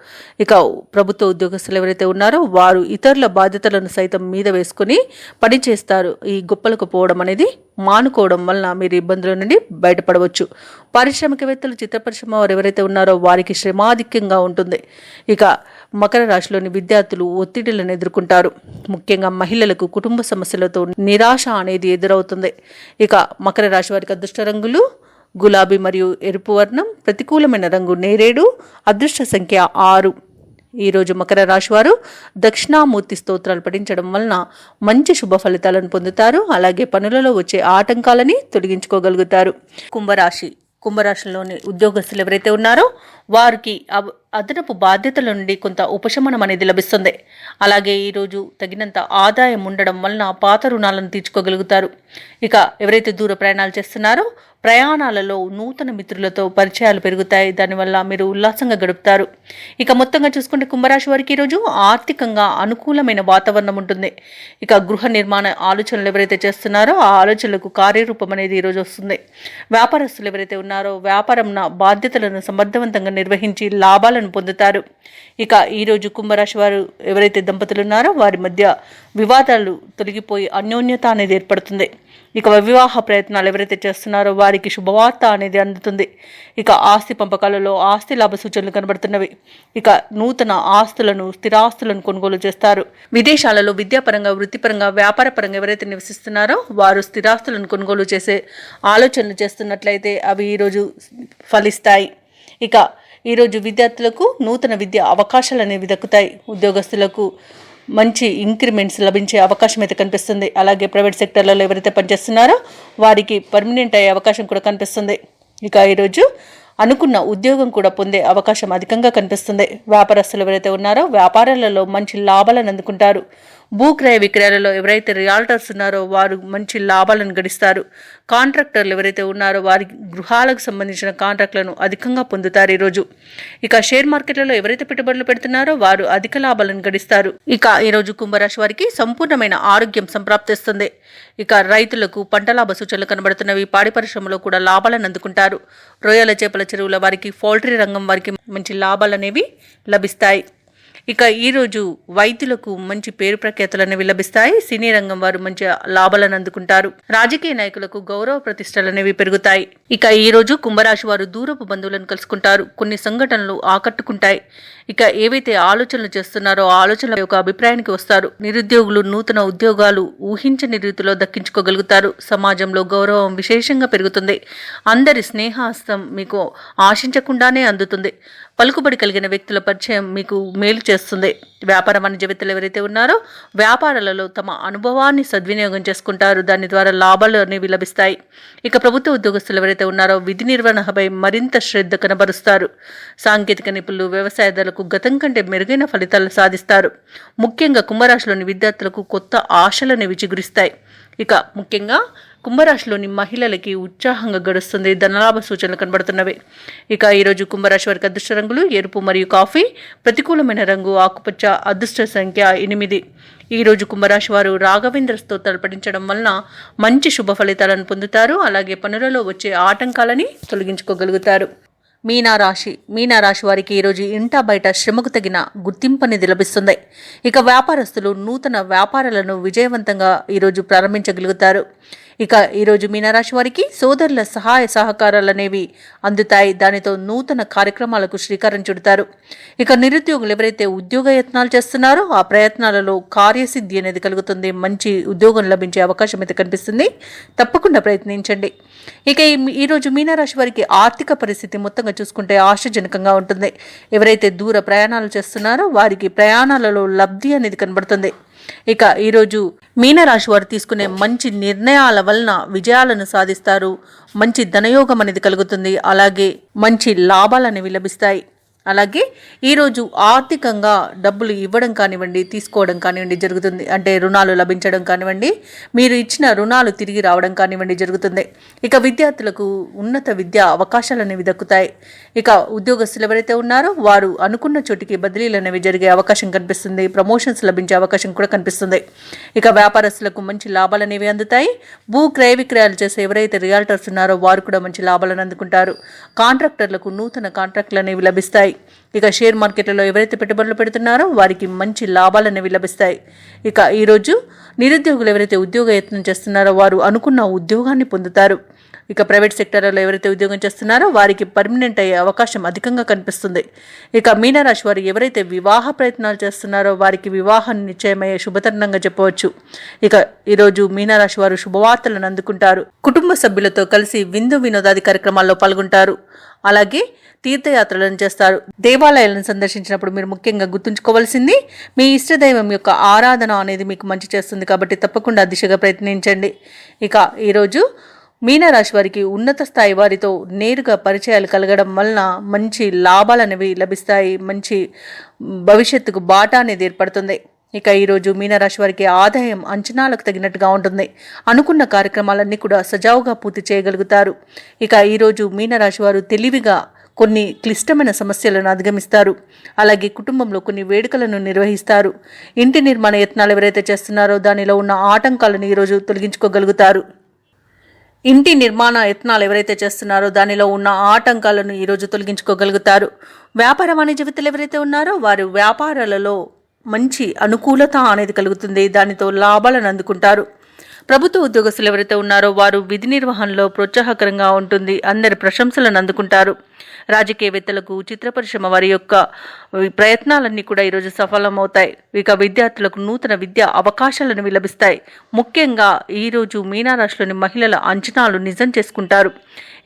ఇక ప్రభుత్వ ఉద్యోగస్తులు ఎవరైతే ఉన్నారో వారు ఇతరుల బాధ్యతలను సైతం మీద వేసుకొని పని చేస్తారు. ఈ గొప్పలకు పోవడం అనేది మానుకోవడం వలన మీరు ఇబ్బందుల నుండి బయటపడవచ్చు. పారిశ్రామికవేత్తలు, చిత్ర పరిశ్రమ వారు ఎవరైతే ఉన్నారో వారికి శ్రమాధిక్యంగా ఉంటుంది. ఇక మకర రాశిలోని విద్యార్థులు ఒత్తిడిలను ఎదుర్కొంటారు. ముఖ్యంగా మహిళలకు కుటుంబ సమస్యలతో నిరాశ అనేది ఎదురవుతుంది. ఇక మకర రాశి వారికి అదృష్ట రంగులు గులాబీ మరియు ఎరుపు వర్ణం, ప్రతికూలమైన రంగు నేరేడు, అదృష్ట సంఖ్య 6. ఈరోజు మకర రాశి వారు దక్షిణామూర్తి స్తోత్రాలు పఠించడం వలన మంచి శుభ ఫలితాలను పొందుతారు. అలాగే పనులలో వచ్చే ఆటంకాలని తొలగించుకోగలుగుతారు. కుంభరాశిలోని ఉద్యోగస్తులు ఎవరైతే ఉన్నారో వారికి అదనపు బాధ్యతల నుండి కొంత ఉపశమనం అనేది లభిస్తుంది. అలాగే ఈరోజు తగినంత ఆదాయం ఉండడం వలన పాత రుణాలను తీర్చుకోగలుగుతారు. ఇక ఎవరైతే దూర ప్రయాణాలు చేస్తున్నారో ప్రయాణాలలో నూతన మిత్రులతో పరిచయాలు పెరుగుతాయి. దానివల్ల మీరు ఉల్లాసంగా గడుపుతారు. ఇక మొత్తంగా చూసుకుంటే కుంభరాశి వారికి ఈరోజు ఆర్థికంగా అనుకూలమైన వాతావరణం ఉంటుంది. ఇక గృహ నిర్మాణ ఆలోచనలు ఎవరైతే చేస్తున్నారో ఆ ఆలోచనలకు కార్యరూపం అనేది ఈరోజు వస్తుంది. వ్యాపారస్తులు ఎవరైతే ఉన్నారో వ్యాపారం బాధ్యతలను సమర్థవంతంగా నిర్వహించి లాభాలను పొందుతారు. ఇక ఈరోజు కుంభరాశి వారు ఎవరైతే దంపతులు ఉన్నారో వారి మధ్య వివాదాలు తొలగిపోయి అన్యోన్యత అనేది ఏర్పడుతుంది. ఇక వివాహ ప్రయత్నాలు ఎవరైతే చేస్తున్నారో వారికి శుభవార్త అనేది అందుతుంది. ఇక ఆస్తి పంపకాలలో ఆస్తి లాభ సూచనలు కనబడుతున్నవి. ఇక నూతన ఆస్తులను, స్థిరాస్తులను కొనుగోలు చేస్తారు. విదేశాలలో విద్యాపరంగా, వృత్తిపరంగా, వ్యాపారపరంగా ఎవరైతే నివసిస్తున్నారో వారు స్థిరాస్తులను కొనుగోలు చేసే ఆలోచనలు చేస్తున్నట్లయితే అవి ఈరోజు ఫలిస్తాయి. ఇక ఈరోజు విద్యార్థులకు నూతన విద్య అవకాశాలు అనేవి దక్కుతాయి. ఉద్యోగస్తులకు మంచి ఇంక్రిమెంట్స్ లభించే అవకాశం అయితే కనిపిస్తుంది. అలాగే ప్రైవేట్ సెక్టర్లలో ఎవరైతే పనిచేస్తున్నారో వారికి పర్మనెంట్ అయ్యే అవకాశం కూడా కనిపిస్తుంది. ఇక ఈరోజు అనుకున్న ఉద్యోగం కూడా పొందే అవకాశం అధికంగా కనిపిస్తుంది. వ్యాపారస్తులు ఎవరైతే ఉన్నారో వ్యాపారాలలో మంచి లాభాలను అందుకుంటారు. భూక్రయ విక్రయాలలో ఎవరైతే రియాల్టర్స్ ఉన్నారో వారు మంచి లాభాలను గడిస్తారు. కాంట్రాక్టర్లు ఎవరైతే ఉన్నారో వారి గృహాలకు సంబంధించిన కాంట్రాక్టులను అధికంగా పొందుతారు ఈరోజు. ఇక షేర్ మార్కెట్లలో ఎవరైతే పెట్టుబడులు పెడుతున్నారో వారు అధిక లాభాలను గడిస్తారు. ఇక ఈరోజు కుంభరాశి వారికి సంపూర్ణమైన ఆరోగ్యం సంప్రాప్తిస్తుంది. ఇక రైతులకు పంట లాభ సూచనలు కనబడుతున్నవి. పాడి పరిశ్రమలో కూడా లాభాలను అందుకుంటారు. రొయ్యల చేపల చెరువుల వారికి, పౌల్ట్రీ రంగం వారికి మంచి లాభాలు అనేవి లభిస్తాయి. ఇక ఈరోజు వైద్యులకు మంచి పేరు ప్రఖ్యాతులు అనేవి లభిస్తాయి. సినీ రంగం వారు మంచి లాభాలను అందుకుంటారు. రాజకీయ నాయకులకు గౌరవ ప్రతిష్టలు అనేవి పెరుగుతాయి. ఇక ఈరోజు కుంభరాశి వారు దూరపు బంధువులను కలుసుకుంటారు. కొన్ని సంఘటనలు ఆకట్టుకుంటాయి. ఇక ఏవైతే ఆలోచనలు చేస్తున్నారో ఆ ఆలోచనల యొక్క అభిప్రాయానికి వస్తారు. నిరుద్యోగులు నూతన ఉద్యోగాలు ఊహించని రీతిలో దక్కించుకోగలుగుతారు. సమాజంలో గౌరవం విశేషంగా పెరుగుతుంది. అందరి స్నేహహస్తం మీకు ఆశించకుండానే అందుతుంది. పలుకుబడి కలిగిన వ్యక్తుల పరిచయం మీకు మేలు చేస్తుంది. వ్యాపార వాణిజ్యవేత్తలు ఎవరైతే ఉన్నారో వ్యాపారాలలో తమ అనుభవాన్ని సద్వినియోగం చేసుకుంటారు. దాని ద్వారా లాభాలు అనేవి లభిస్తాయి. ఇక ప్రభుత్వ ఉద్యోగస్తులు ఎవరైతే ఉన్నారో విధి నిర్వహణపై మరింత శ్రద్ధ కనబరుస్తారు. సాంకేతిక నిపుణులు, వ్యవసాయదారులకు గతం కంటే మెరుగైన ఫలితాలు సాధిస్తారు. ముఖ్యంగా కుంభరాశిలోని విద్యార్థులకు కొత్త ఆశలు అనేవి చిగురిస్తాయి. ఇక ముఖ్యంగా కుంభరాశిలోని మహిళలకి ఉత్సాహంగా గడుస్తుంది. ధనలాభ సూచనలు కనబడుతున్నవి. ఇక ఈరోజు కుంభరాశి వారికి అదృష్ట రంగులు ఎరుపు మరియు కాఫీ. ప్రతికూలమైన రంగు ఆకుపచ్చ. అదృష్ట సంఖ్య 8. ఈరోజు కుంభరాశి వారు రాఘవేంద్ర స్తోత్రాలు పఠించడం వలన మంచి శుభ ఫలితాలను పొందుతారు. అలాగే పనులలో వచ్చే ఆటంకాలని తొలగించుకోగలుగుతారు. మీనారాశి వారికి ఈరోజు ఇంటా బయట శ్రమకు తగిన గుర్తింపు అనేది లభిస్తుంది. ఇక వ్యాపారస్తులు నూతన వ్యాపారాలను విజయవంతంగా ఈరోజు ప్రారంభించగలుగుతారు. ఇక ఈరోజు మీనరాశి వారికి సోదరుల సహాయ సహకారాలు అనేవి అందుతాయి. దానితో నూతన కార్యక్రమాలకు శ్రీకారం చుడతారు. ఇక నిరుద్యోగులు ఎవరైతే ఉద్యోగ యత్నాలు చేస్తున్నారో ఆ ప్రయత్నాలలో కార్యసిద్ధి అనేది కలుగుతుంది. మంచి ఉద్యోగం లభించే అవకాశం అయితే కనిపిస్తుంది. తప్పకుండా ప్రయత్నించండి. ఇక ఈరోజు మీనరాశి వారికి ఆర్థిక పరిస్థితి మొత్తంగా చూసుకుంటే ఆశాజనకంగా ఉంటుంది. ఎవరైతే దూర ప్రయాణాలు చేస్తున్నారో వారికి ప్రయాణాలలో లబ్ధి అనేది కనబడుతుంది. ఇక ఈరోజు మీనరాశి వారు తీసుకునే మంచి నిర్ణయాల వలన విజయాలను సాధిస్తారు. మంచి ధనయోగం అనేది కలుగుతుంది. అలాగే మంచి లాభాలు అనేవి లభిస్తాయి. అలాగే ఈరోజు ఆర్థికంగా డబ్బులు ఇవ్వడం కానివ్వండి, తీసుకోవడం కానివ్వండి జరుగుతుంది. అంటే రుణాలు లభించడం కానివ్వండి, మీరు ఇచ్చిన రుణాలు తిరిగి రావడం కానివ్వండి జరుగుతుంది. ఇక విద్యార్థులకు ఉన్నత విద్యా అవకాశాలు అనేవి దక్కుతాయి. ఇక ఉద్యోగస్తులు ఎవరైతే ఉన్నారో వారు అనుకున్న చోటికి బదిలీలు అనేవి జరిగే అవకాశం కనిపిస్తుంది. ప్రమోషన్స్ లభించే అవకాశం కూడా కనిపిస్తుంది. ఇక వ్యాపారస్తులకు మంచి లాభాలు అనేవి అందుతాయి. భూ క్రయ విక్రయాలు చేసే ఎవరైతే రియాల్టర్స్ ఉన్నారో వారు కూడా మంచి లాభాలను అందుకుంటారు. కాంట్రాక్టర్లకు నూతన కాంట్రాక్టులు అనేవి లభిస్తాయి. ఇక షేర్ మార్కెట్లలో ఎవరైతే పెట్టుబడులు పెడుతున్నారో వారికి మంచి లాభాలు అనేవి లభిస్తాయి. ఇక ఈరోజు నిరుద్యోగులు ఎవరైతే ఉద్యోగ యత్నం చేస్తున్నారో వారు అనుకున్న ఉద్యోగాన్ని పొందుతారు. ఇక ప్రైవేట్ సెక్టర్లో ఎవరైతే ఉద్యోగం చేస్తున్నారో వారికి పర్మనెంట్ అయ్యే అవకాశం అధికంగా కనిపిస్తుంది. ఇక మీనరాశి వారు ఎవరైతే వివాహ ప్రయత్నాలు చేస్తున్నారో వారికి వివాహం నిశ్చయమయ్యే శుభతరుణంగా చెప్పవచ్చు. ఇక ఈరోజు మీనరాశి వారు శుభవార్తలను అందుకుంటారు. కుటుంబ సభ్యులతో కలిసి విందు వినోదాది కార్యక్రమాల్లో పాల్గొంటారు. అలాగే తీర్థయాత్రలను చేస్తారు. దేవాలయాలను సందర్శించినప్పుడు మీరు ముఖ్యంగా గుర్తుంచుకోవాల్సింది మీ ఇష్టదైవం యొక్క ఆరాధన అనేది మీకు మంచి చేస్తుంది. కాబట్టి తప్పకుండా దిశగా ప్రయత్నించండి. ఇక ఈరోజు మీనరాశి వారికి ఉన్నత స్థాయి వారితో నేరుగా పరిచయాలు కలగడం వలన మంచి లాభాలు అనేవి లభిస్తాయి. మంచి భవిష్యత్తుకు బాట అనేది ఏర్పడుతుంది. ఇక ఈరోజు మీనరాశి వారికి ఆదాయం అంచనాలకు తగినట్టుగా ఉంటుంది. అనుకున్న కార్యక్రమాలన్నీ కూడా సజావుగా పూర్తి చేయగలుగుతారు. ఇక ఈరోజు మీనరాశి వారు తెలివిగా కొన్ని క్లిష్టమైన సమస్యలను అధిగమిస్తారు. అలాగే కుటుంబంలో కొన్ని వేడుకలను నిర్వహిస్తారు. ఇంటి నిర్మాణ యత్నాలు ఎవరైతే చేస్తున్నారో దానిలో ఉన్న ఆటంకాలను ఈరోజు తొలగించుకోగలుగుతారు. ఇంటి నిర్మాణ యత్నాలు ఎవరైతే చేస్తున్నారో దానిలో ఉన్న ఆటంకాలను ఈరోజు తొలగించుకోగలుగుతారు. వ్యాపార వాణిజ్యవేత్తలు ఎవరైతే ఉన్నారో వారు వ్యాపారాలలో మంచి అనుకూలత అనేది కలుగుతుంది. దానితో లాభాలను అందుకుంటారు. ప్రభుత్వ ఉద్యోగస్తులు ఎవరైతే ఉన్నారో వారు విధి నిర్వహణలో ప్రోత్సాహకరంగా ఉంటుంది. అందరి ప్రశంసలను అందుకుంటారు. రాజకీయవేత్తలకు, చిత్ర పరిశ్రమ వారి యొక్క ప్రయత్నాలన్నీ కూడా ఈరోజు సఫలమవుతాయి. ఇక విద్యార్థులకు నూతన విద్యా అవకాశాలను లభిస్తాయి. ముఖ్యంగా ఈరోజు మీనరాశిలోని మహిళల అంచనాలు నిజం చేసుకుంటారు.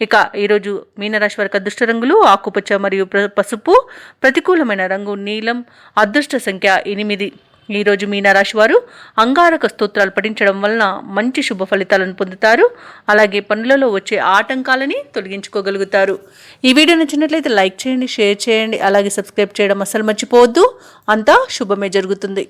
ఇక ఈరోజు మీనరాశి వారికి అదృష్ట రంగులు ఆకుపచ్చ మరియు పసుపు. ప్రతికూలమైన రంగు నీలం. అదృష్ట సంఖ్య 8. ఈరోజు మీనరాశి వారు అంగారక స్తోత్రాలు పఠించడం వలన మంచి శుభ ఫలితాలను పొందుతారు. అలాగే పనులలో వచ్చే ఆటంకాలని తొలగించుకోగలుగుతారు. ఈ వీడియో నచ్చినట్లయితే లైక్ చేయండి, షేర్ చేయండి, అలాగే సబ్స్క్రైబ్ చేయడం అస్సలు మర్చిపోవద్దు. అంతా శుభమే జరుగుతుంది.